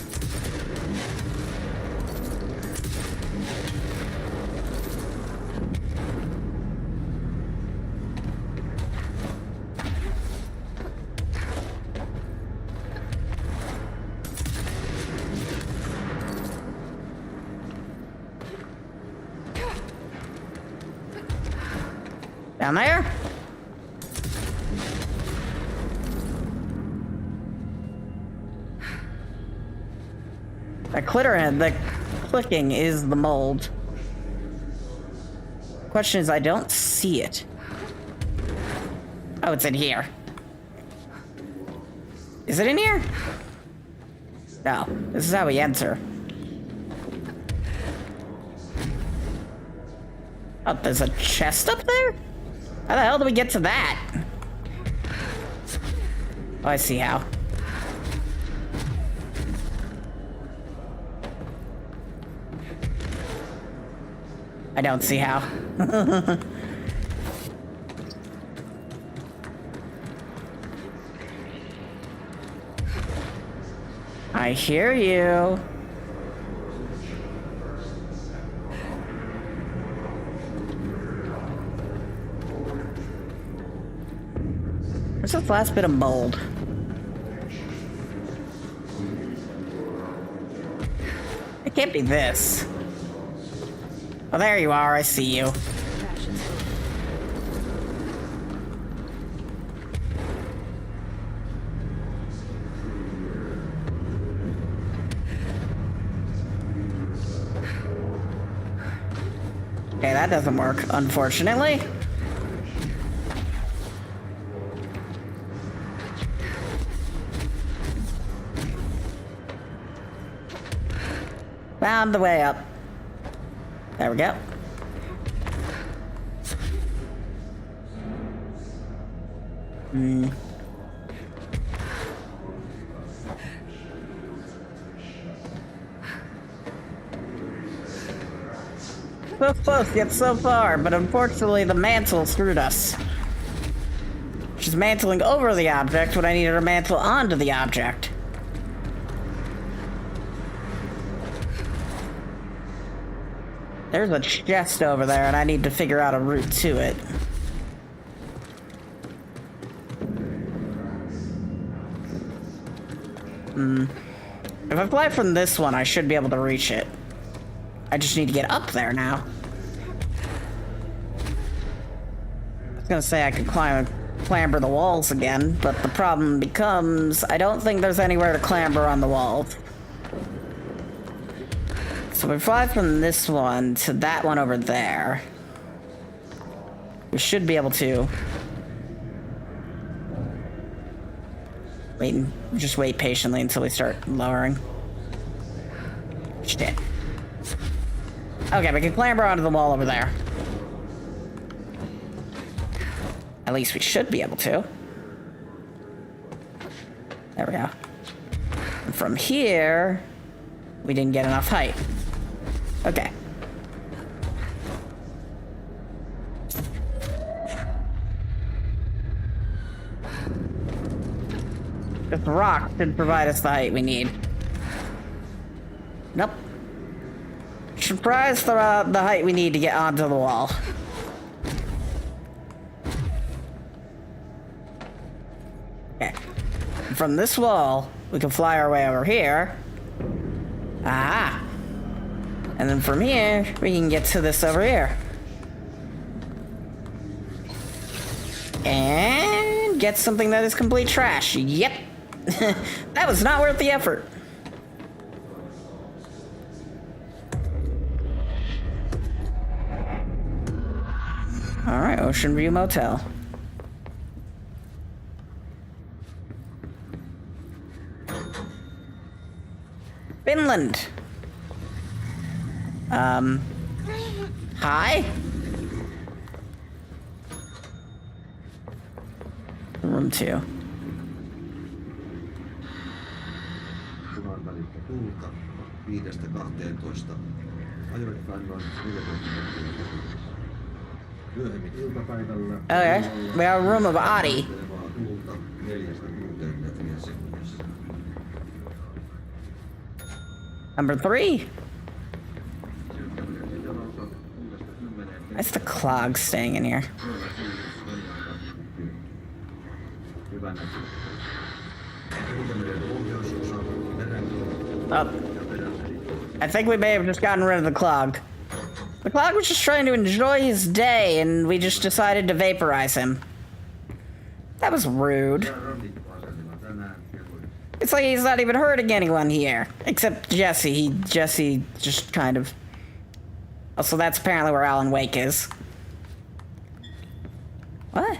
Down there? That the clicking is the mold. Question is, I don't see it. Oh, it's in here. Is it in here? No, this is how we enter. Oh, there's a chest up there? How the hell do we get to that? Oh, I see how. I don't see how. I hear you. Where's this last bit of mold? It can't be this. Oh, there you are. I see you. Okay, that doesn't work, unfortunately. Found the way up. There we go. So close, yet so far, but unfortunately the mantle screwed us. She's mantling over the object when I needed her to mantle onto the object. There's a chest over there, and I need to figure out a route to it. If I fly from this one, I should be able to reach it. I just need to get up there now. I was gonna say I could clamber the walls again, but the problem becomes I don't think there's anywhere to clamber on the walls. So we fly from this one to that one over there. We should be able to just wait patiently until we start lowering. Shit. Okay, we can clamber onto the wall over there. At least we should be able to. There we go. And from here, We didn't get enough height. Okay. This rock should provide us the height we need. Nope. Should provide us the height we need to get onto the wall. Okay. From this wall, we can fly our way over here. Ah. And then from here, we can get to this over here. And get something that is complete trash. Yep. That was not worth the effort. Alright, Ocean View Motel. Finland. Hi? Room 2. Okay, we have a room of Adi. Number 3. Why's the clog staying in here? Oh. I think we may have just gotten rid of the clog. The clog was just trying to enjoy his day, and we just decided to vaporize him. That was rude. It's like he's not even hurting anyone here. Except Jesse. Jesse just kind of... Also, that's apparently where Alan Wake is. What?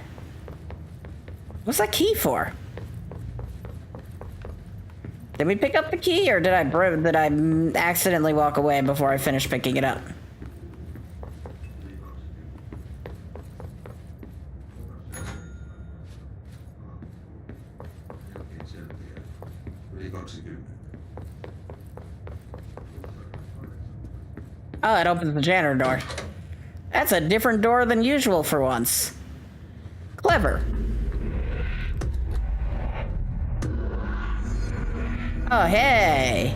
What's that key for? Did we pick up the key, or did I accidentally walk away before I finished picking it up? Oh, it opens the janitor door. That's a different door than usual for once. Clever. Oh, hey.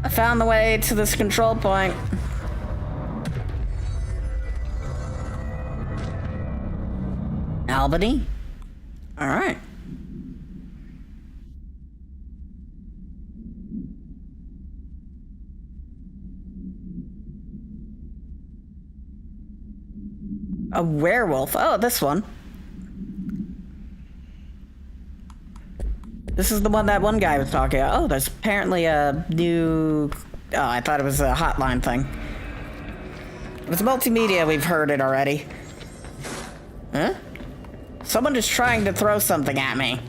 I found the way to this control point. Albany? All right. A werewolf. Oh, this one. This is the one that one guy was talking about. Oh, there's apparently a new... Oh, I thought it was a hotline thing. If it's multimedia, we've heard it already. Huh? Someone is trying to throw something at me.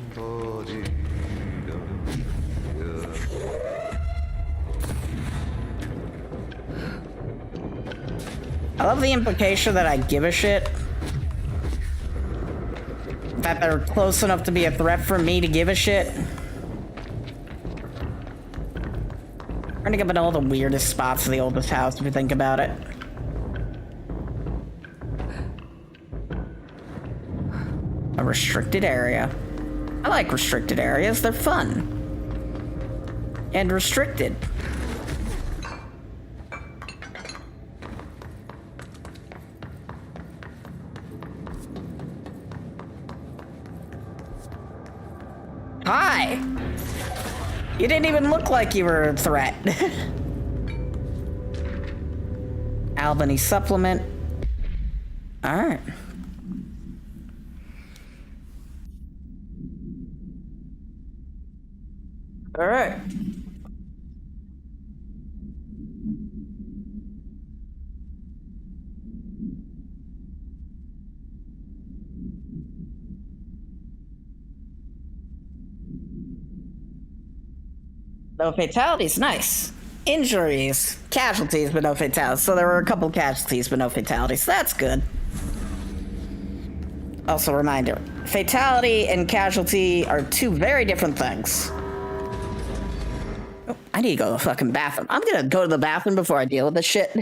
I love the implication that I give a shit. That they're close enough to be a threat for me to give a shit. Running up in all the weirdest spots of the oldest house, if you think about it. A restricted area. I like restricted areas, they're fun. And restricted. Hi! You didn't even look like you were a threat. Albany supplement. Alright. Alright. No fatalities, nice. Injuries, casualties, but no fatalities. So there were a couple casualties, but no fatalities. That's good. Also, reminder, fatality and casualty are two very different things. Oh, I need to go to the fucking bathroom. I'm gonna go to the bathroom before I deal with this shit.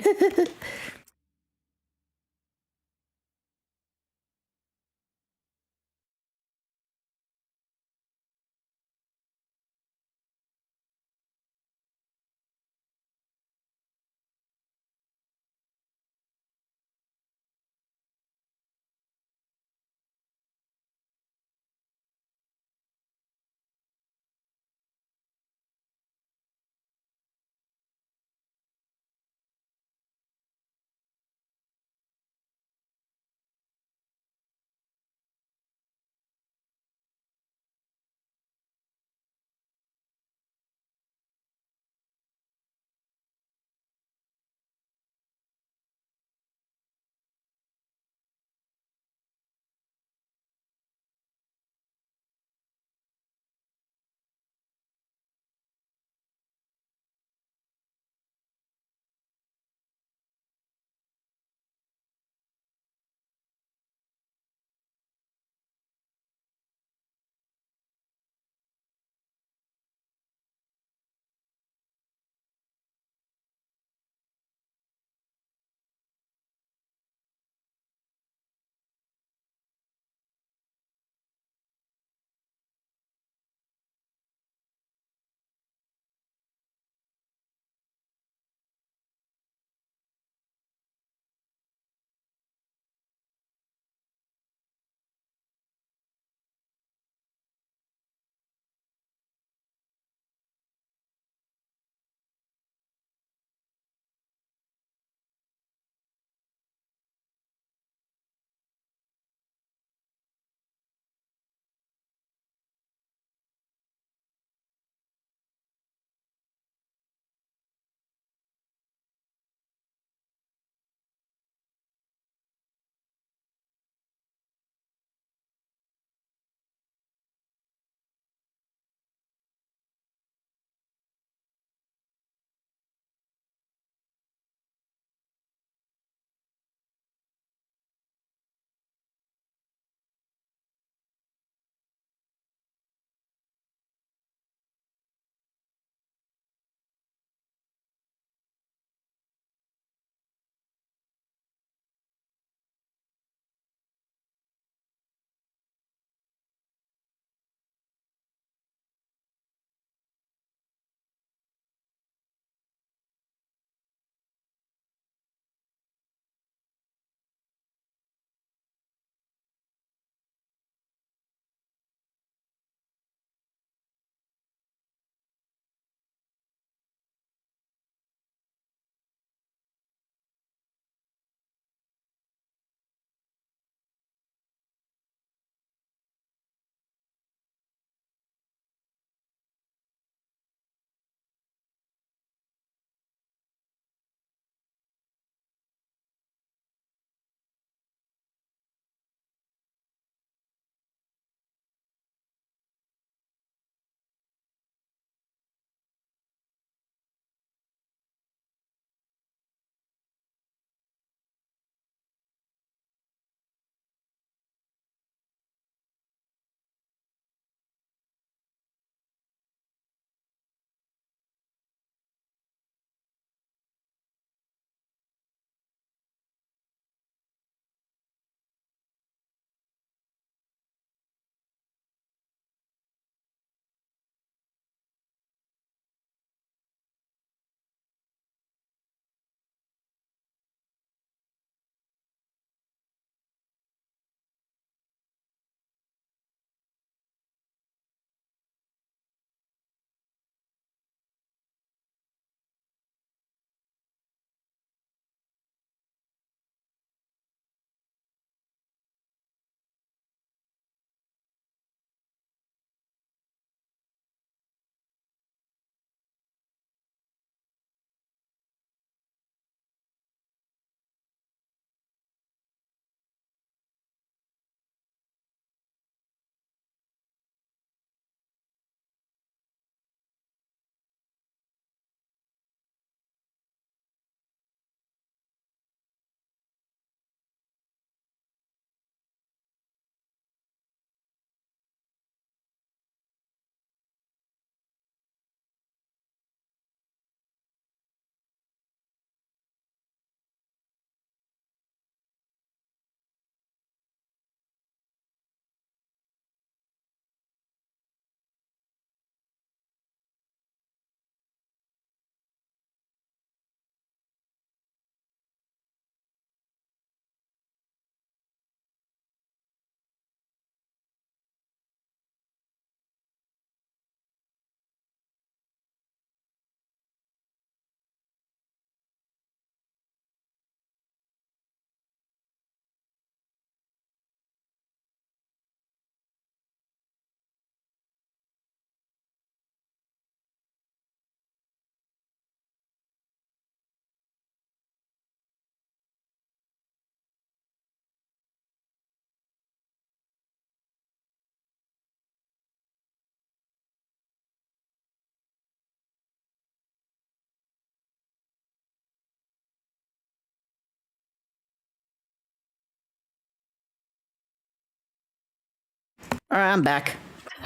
Alright, I'm back.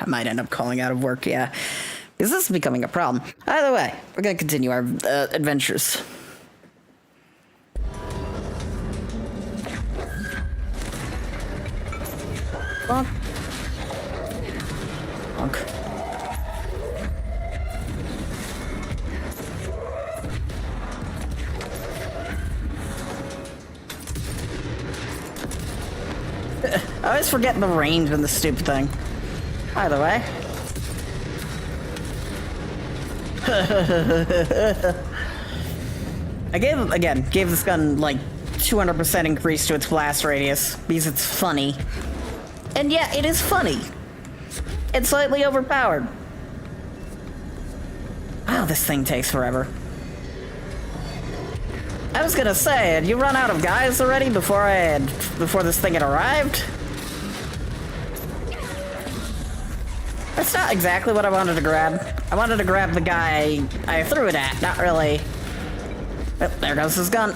I might end up calling out of work, yeah. Because this is becoming a problem. Either way, we're gonna continue our adventures. Bonk. Bonk. I always forget the range on the stupid thing. Either way. I gave this gun like 200% increase to its blast radius because it's funny. And yeah, it is funny. It's slightly overpowered. Wow, this thing takes forever. I was gonna say, had you run out of guys already before this thing had arrived? That's not exactly what I wanted to grab. I wanted to grab the guy I threw it at, not really. Oh, there goes his gun.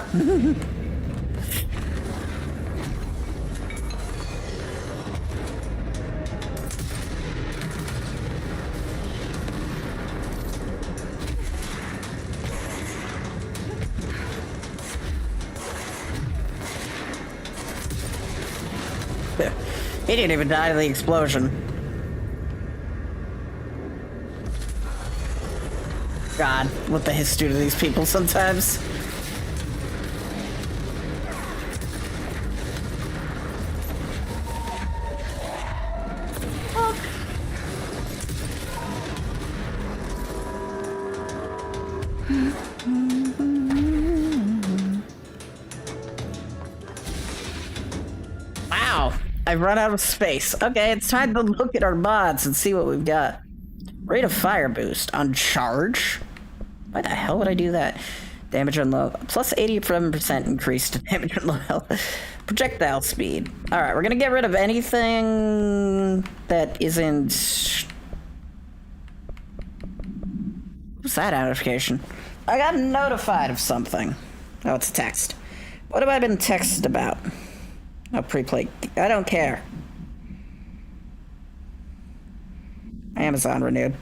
He didn't even die to the explosion. God, what the hiss do to these people sometimes. Wow, I've run out of space. Okay, it's time to look at our mods and see what we've got. Rate of fire boost on charge? Why the hell would I do that? Damage on low. Plus 87% increase to damage on low health. Projectile speed. Alright, we're gonna get rid of anything that isn't... What's that notification? I got notified of something. Oh, it's a text. What have I been texted about? Oh, pre-play. I don't care. Amazon renewed.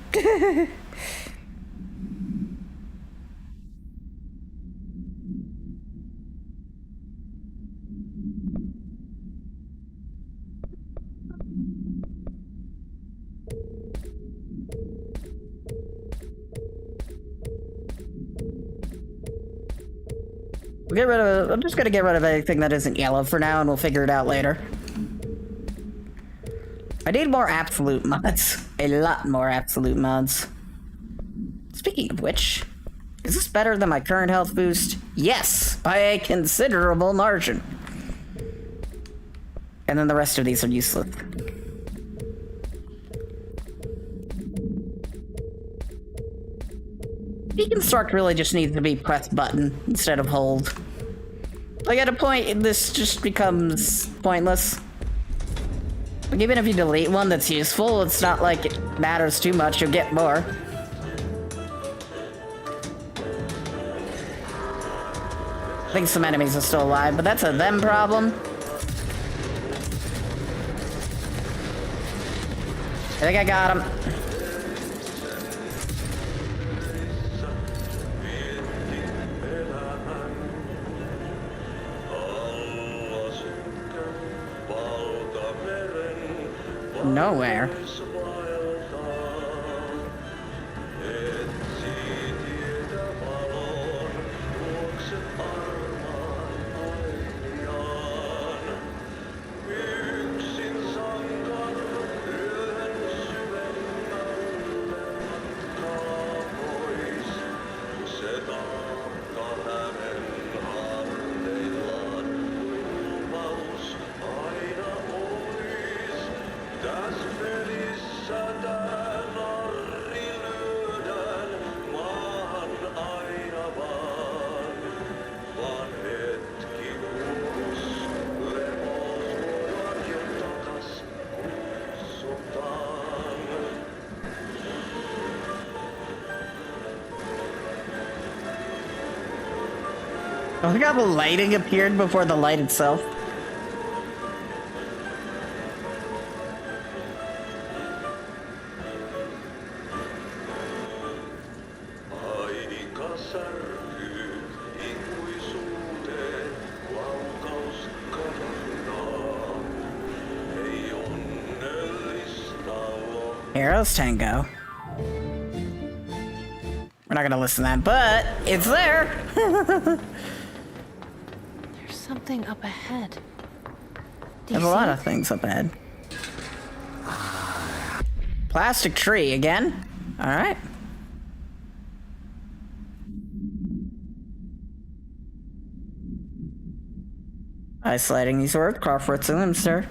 I'm just gonna get rid of anything that isn't yellow for now, and we'll figure it out later. I need more absolute mods. A lot more absolute mods. Speaking of which, is this better than my current health boost? Yes, by a considerable margin. And then the rest of these are useless. Deconstruct really just needs to be press button instead of hold. Like at a point, this just becomes pointless. Like even if you delete one that's useful, it's not like it matters too much, you'll get more. I think some enemies are still alive, but that's a them problem. I think I got him. Nowhere. I think how the lighting appeared before the light itself. Heroes Tango. We're not gonna listen to that, but it's there. There's something up ahead. There's a lot of things up ahead. Plastic tree again? Alright. Isolating these words, Crawford's and Limster.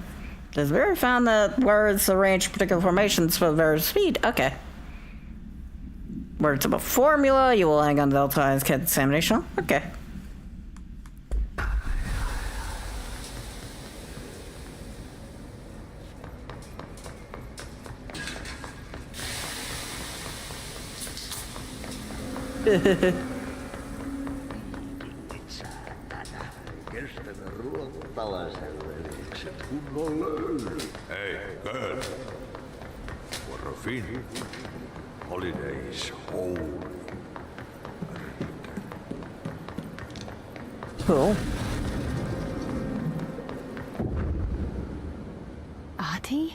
Does Vera found that words arrange particular formations for their speed? Okay. Words of a formula, you will hang on to the times cat examination. Okay. Hey, girl. For a fin. Holidays home. Cool. Ati?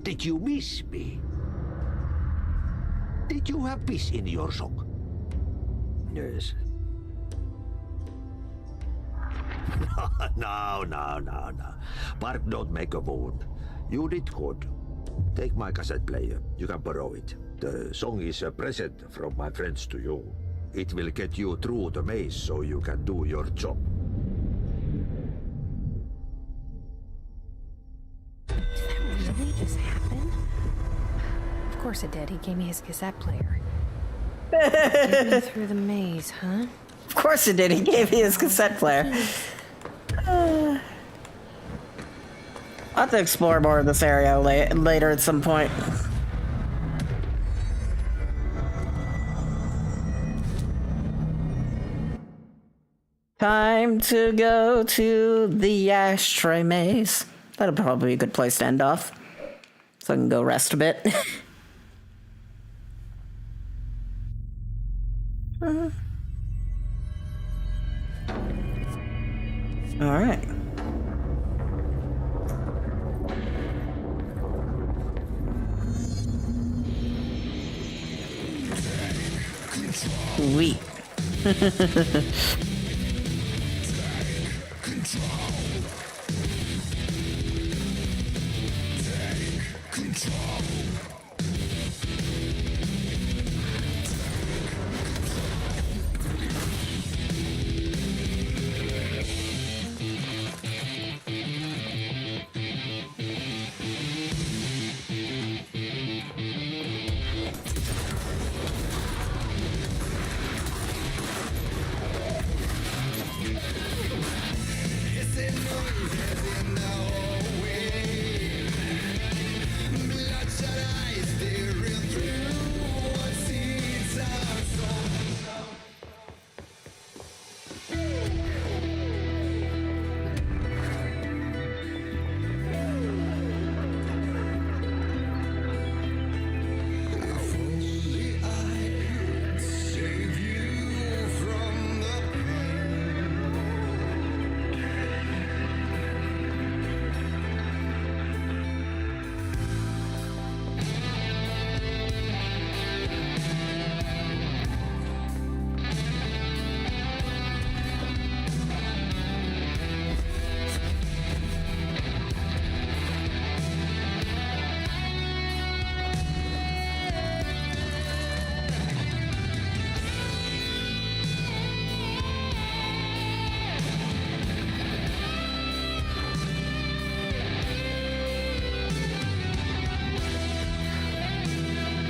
Did you miss me? Did you have peace in your song? Yes. No. Bark don't make a wound. You did good. Take my cassette player. You can borrow it. The song is a present from my friends to you. It will get you through the maze so you can do your job. Did that really just happen? Of course it did. He gave me his cassette player. Get me through the maze, huh? Of course it did. He gave me his cassette player. I'll have to explore more of this area later at some point. Time to go to the ashtray maze. That'll probably be a good place to end off. So I can go rest a bit. All right. Sweet.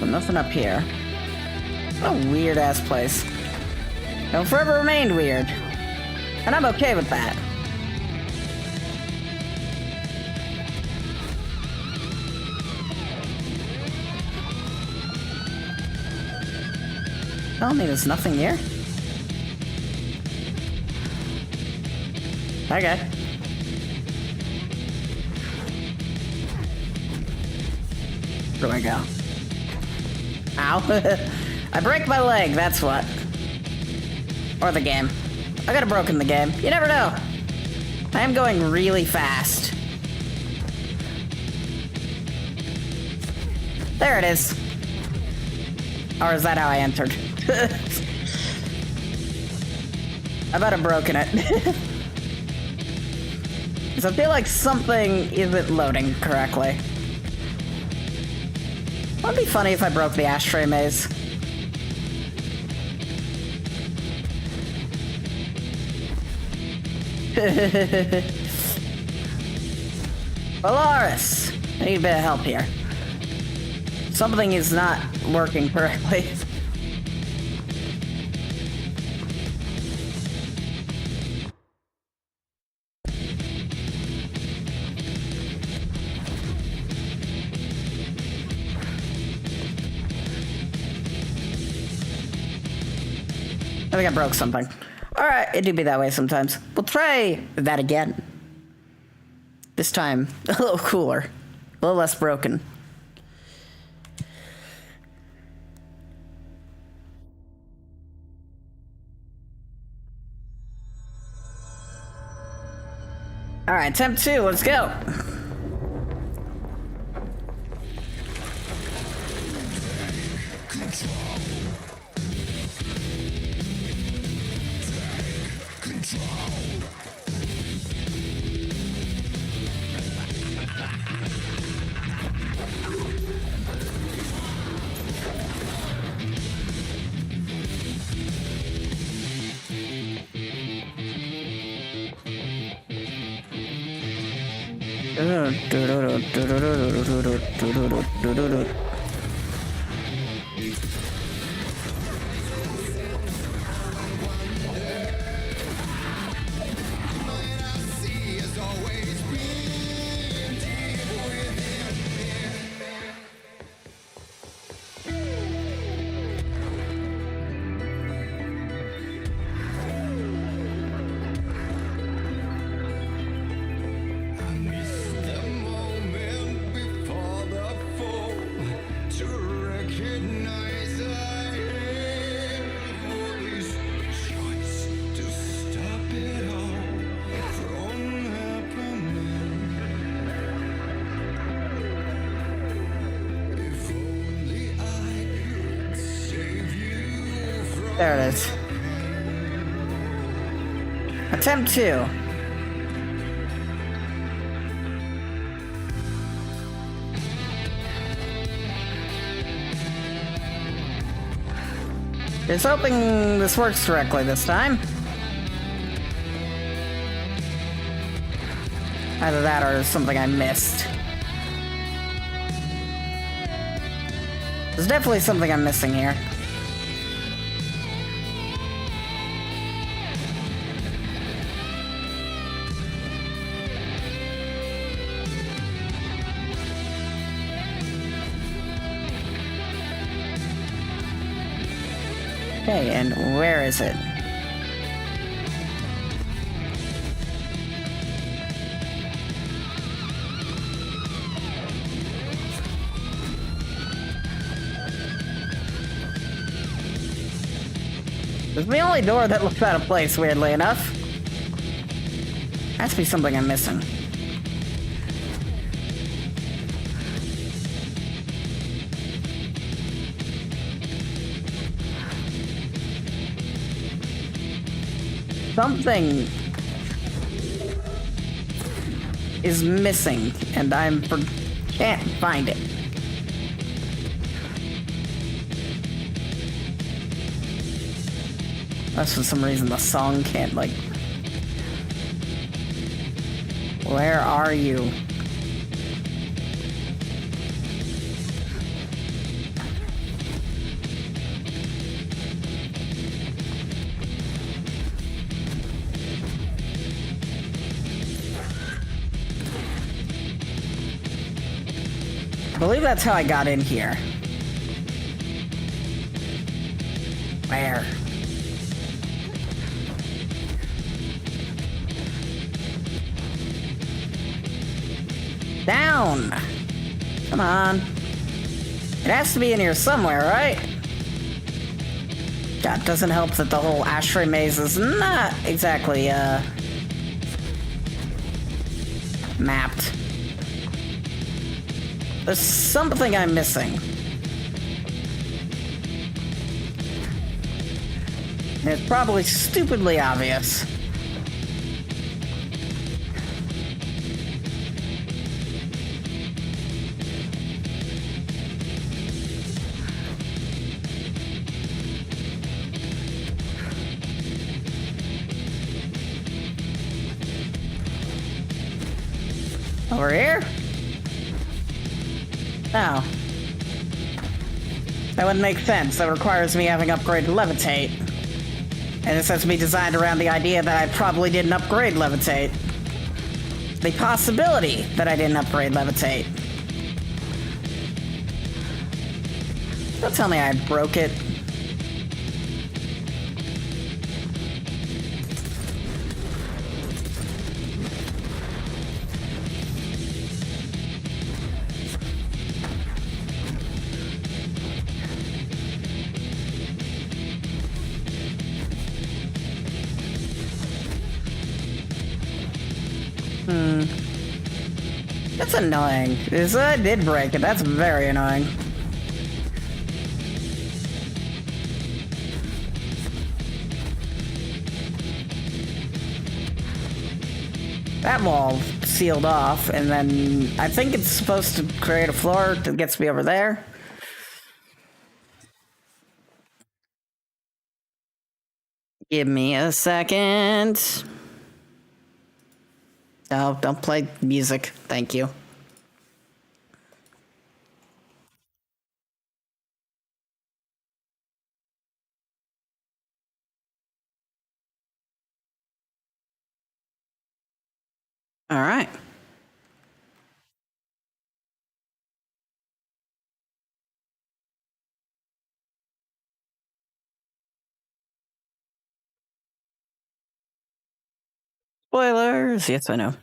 Nothing up here. What a weird ass place. It'll forever remain weird. And I'm okay with that. Tell me there's nothing here? Okay. Where do I go? Ow. I break my leg, that's what. Or the game. I got broken the game. You never know. I am going really fast. There it is. Or is that how I entered? I bet I've broken it. Because I feel like something isn't loading correctly. Wouldn't it be funny if I broke the ashtray maze? Polaris! I need a bit of help here. Something is not working correctly. I think I broke something. Alright, it do be that way sometimes. We'll try that again. This time, a little cooler. A little less broken. Alright, attempt 2, let's go. There it is. Attempt 2. Just hoping this works correctly this time. Either that or something I missed. There's definitely something I'm missing here. Okay, and where is it? It's the only door that looks out of place, weirdly enough. Has to be something I'm missing. Something is missing, and can't find it. That's for some reason the song can't, like... Where are you? I believe that's how I got in here. Where? Down! Come on. It has to be in here somewhere, right? God, doesn't help that the whole ashtray maze is not exactly, mapped. There's something I'm missing. And it's probably stupidly obvious. Over here? No. That wouldn't make sense. That requires me having upgraded Levitate. And this has to be designed around the idea that I probably didn't upgrade Levitate. The possibility that I didn't upgrade Levitate. Don't tell me I broke it. That's annoying. I did break it. That's very annoying. That wall sealed off, and then I think it's supposed to create a floor that gets me over there. Give me a second. No, don't play music. Thank you. All right. Spoilers. Yes, I know.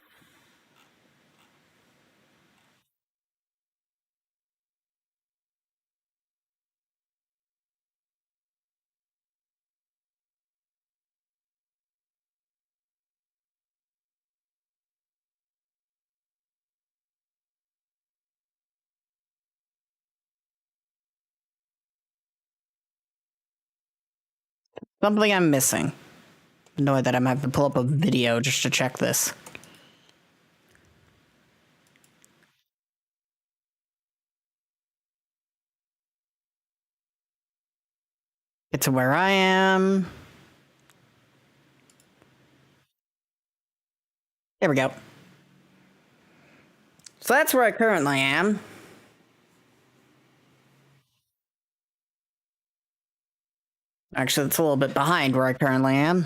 Something I'm missing. Annoyed that I'm having to pull up a video just to check this. Get to where I am. There we go. So that's where I currently am. Actually, it's a little bit behind where I currently am.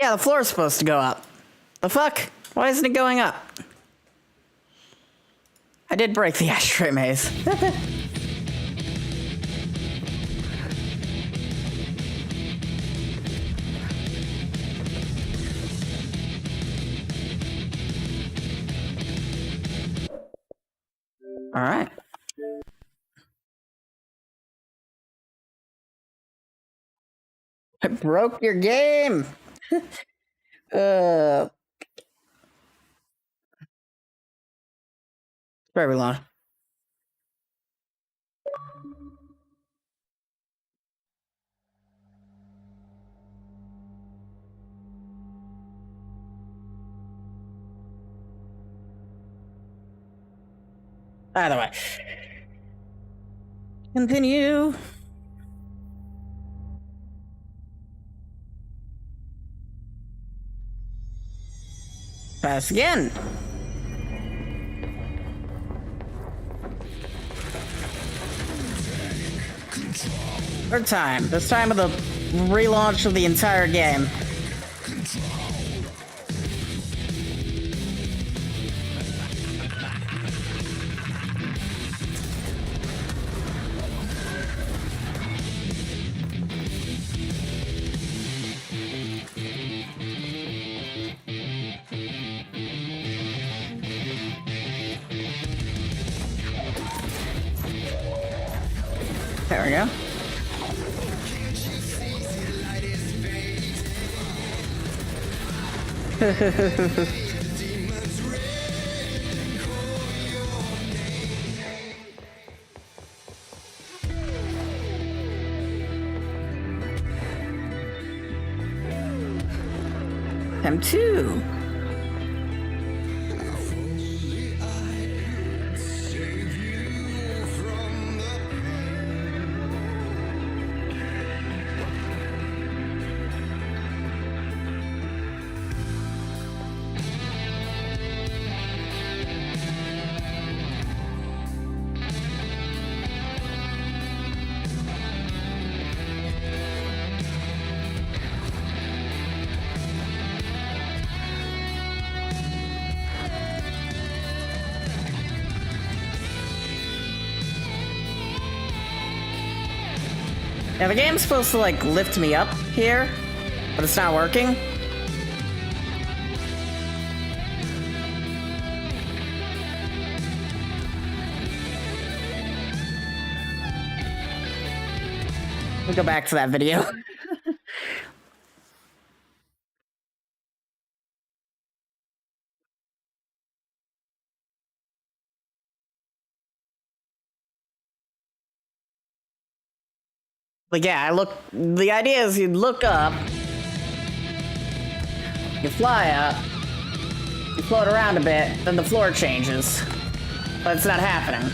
Yeah, the floor is supposed to go up. The fuck? Why isn't it going up? I did break the ashtray maze. All right. I broke your game. Very long. Either way. Continue. Pass again. Third time. This time of the relaunch of the entire game. There we go. Him too. Now the game's supposed to like lift me up here, but it's not working. We'll go back to that video. Like, yeah, the idea is you look up, you fly up, you float around a bit, then the floor changes. But it's not happening.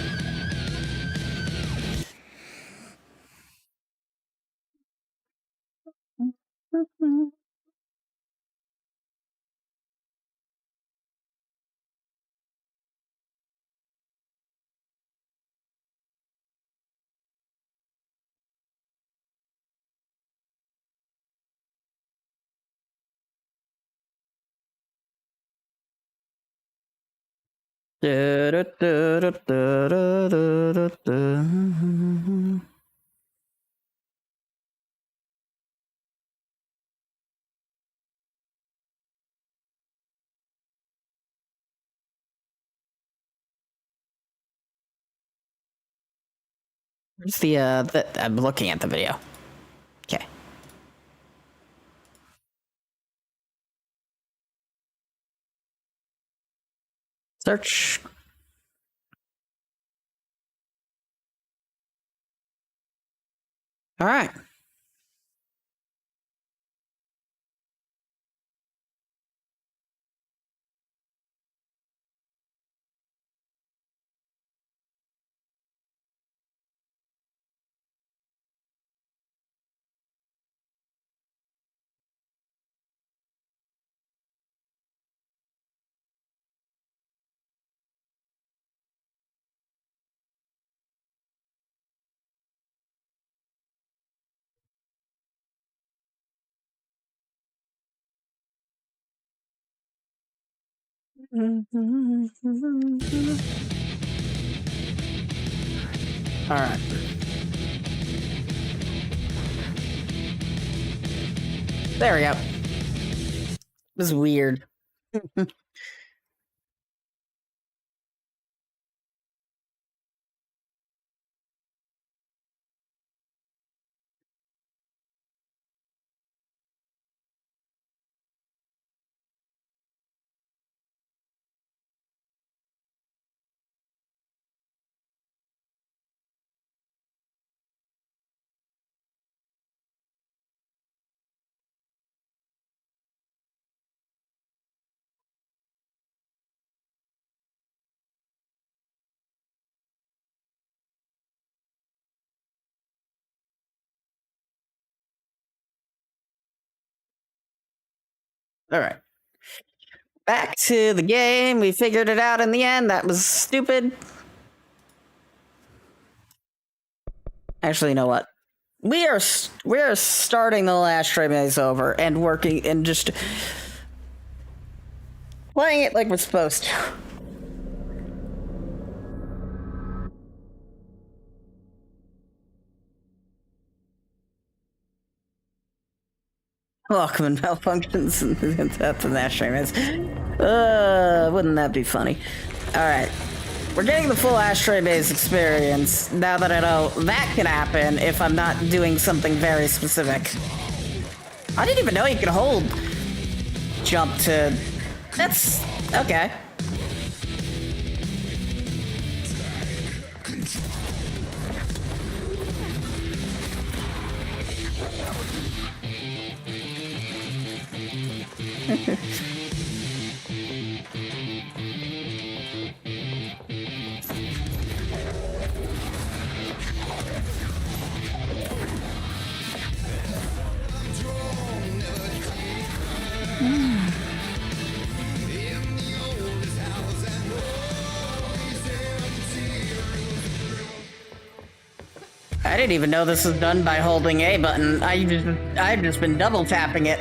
Where's I'm looking at the video. Okay. Search. All right. All right. There we go. This is weird. All right. Back to the game. We figured it out in the end. That was stupid. Actually, you know what? We are starting the last stream maze over and working and just playing it like we're supposed to. Welcome and malfunctions and that's the last stream maze. Wouldn't that be funny? All right. We're getting the full Ashtray Maze experience now that I know that can happen if I'm not doing something very specific. I didn't even know you could hold jump to... That's... okay. I didn't even know this was done by holding A button. I've just been double tapping it.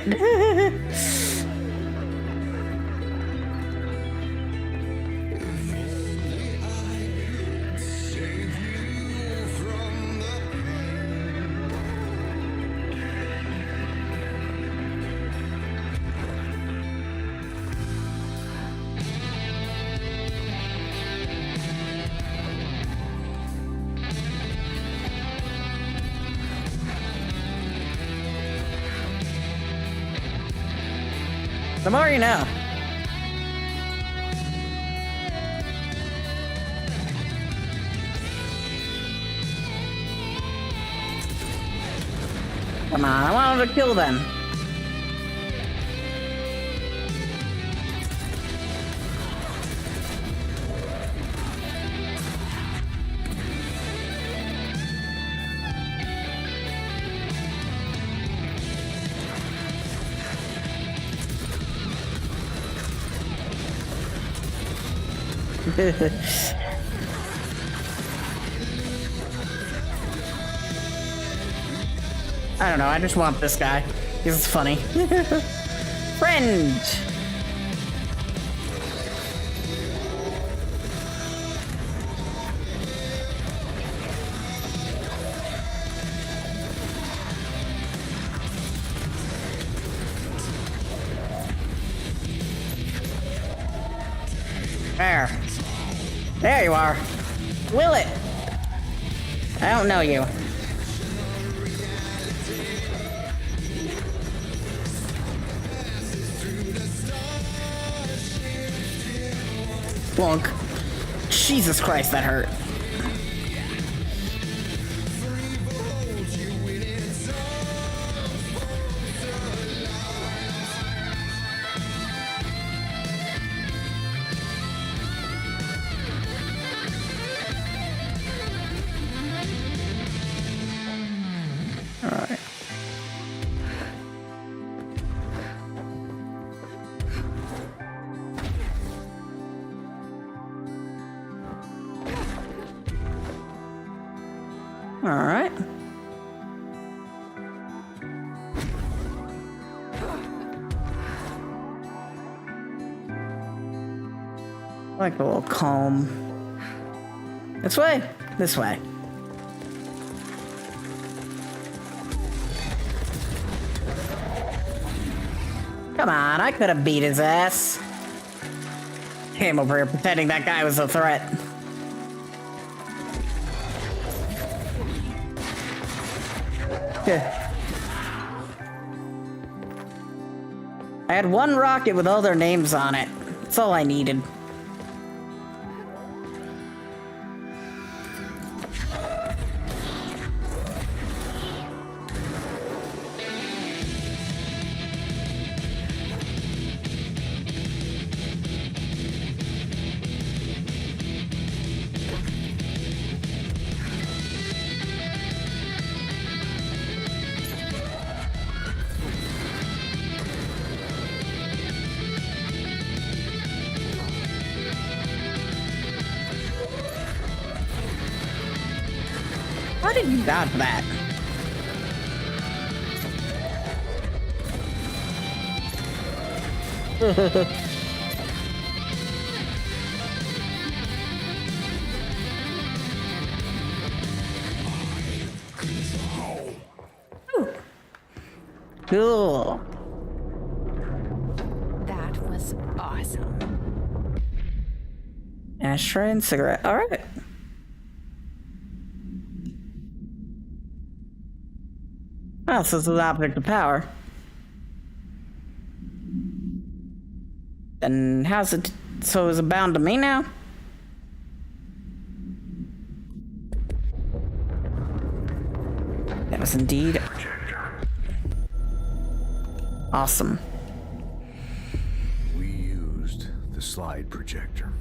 The more you know. Come on, I wanted to kill them. I don't know, I just want this guy. He's funny. Friend! There. There you are. Will it? I don't know you. Blunk. Jesus Christ, that hurt. Alright. Alright. I like the little comb. This way? This way. Come on, I could have beat his ass. Came over here pretending that guy was a threat. I had one rocket with all their names on it. That's all I needed. How did you dodge that? Cool. That was awesome. Ashtray and cigarette. All right. Oh, so this is the object of power. Then how's it? So is it bound to me now? That was indeed awesome. We used the slide projector.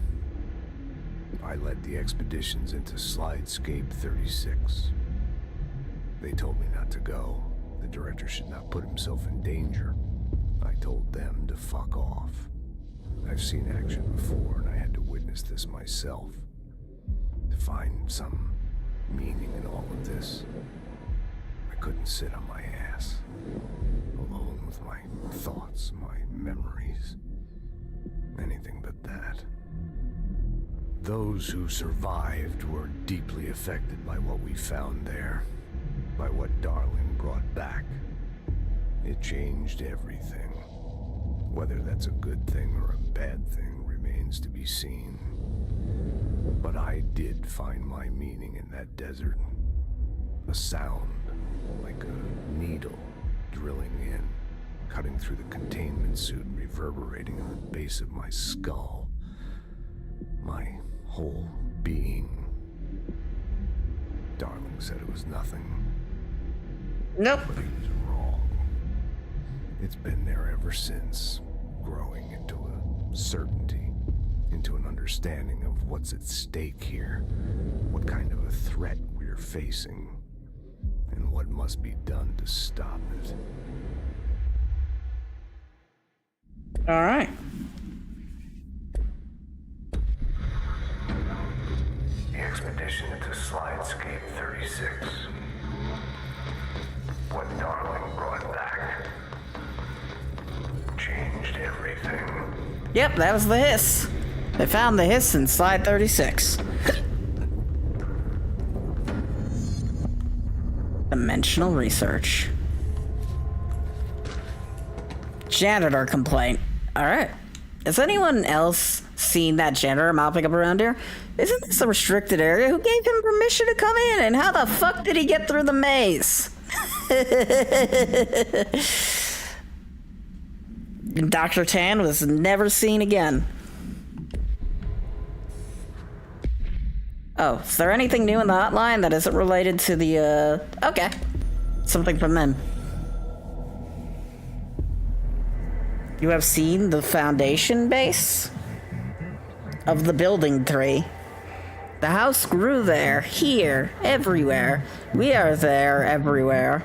I led the expeditions into Slidescape 36. They told me not to go. The director should not put himself in danger. I told them to fuck off. I've seen action before, and I had to witness this myself. To find some meaning in all of this, I couldn't sit on my ass, alone with my thoughts, my memories. Anything but that. Those who survived were deeply affected by what we found there, by what Darling brought back. It changed everything. Whether that's a good thing or a bad thing remains to be seen. But I did find my meaning in that desert. A sound, like a needle drilling in, cutting through the containment suit and reverberating in the base of my skull. My whole being. Darling said it was nothing. Nope. But he was wrong. It's been there ever since, growing into a certainty, into an understanding of what's at stake here, what kind of a threat we're facing, and what must be done to stop it. All right. The expedition into Slidescape 36. What Darling brought back changed everything. Yep, that was the hiss. They found the hiss in Slide 36. Dimensional research. Janitor complaint. Alright. Has anyone else seen that janitor mopping up around here? Isn't this a restricted area? Who gave him permission to come in? And how the fuck did he get through the maze? Dr. Tan was never seen again. Oh, is there anything new in the hotline that isn't related to the, okay. Something from them. You have seen the foundation base of the building 3. The house grew there, here, everywhere. We are there, everywhere.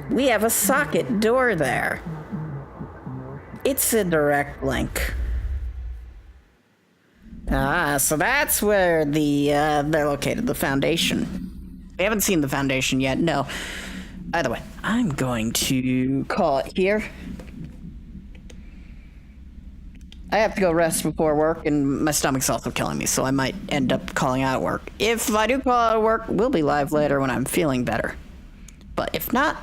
We have a socket door there. It's a direct link. Ah, so that's where they're located, the foundation. We haven't seen the foundation yet, no. Either way, I'm going to call it here. I have to go rest before work, and my stomach's also killing me, so I might end up calling out work. If I do call out work, we'll be live later when I'm feeling better. But if not,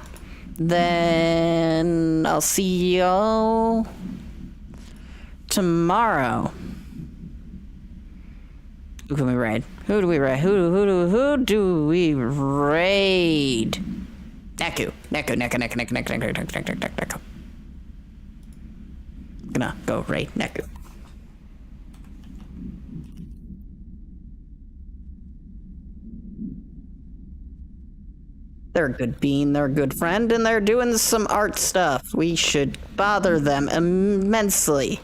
then I'll see y'all tomorrow. Who can we raid? Who do we raid? Who do we raid? Neku. Gonna go raid Neku. They're a good bean, they're a good friend, and they're doing some art stuff. We should bother them immensely.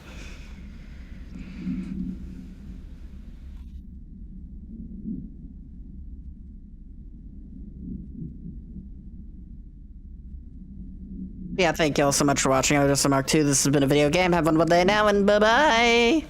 Yeah, thank you all so much for watching. I'm just Mark 2. This has been a video game. Have one day now, and bye-bye.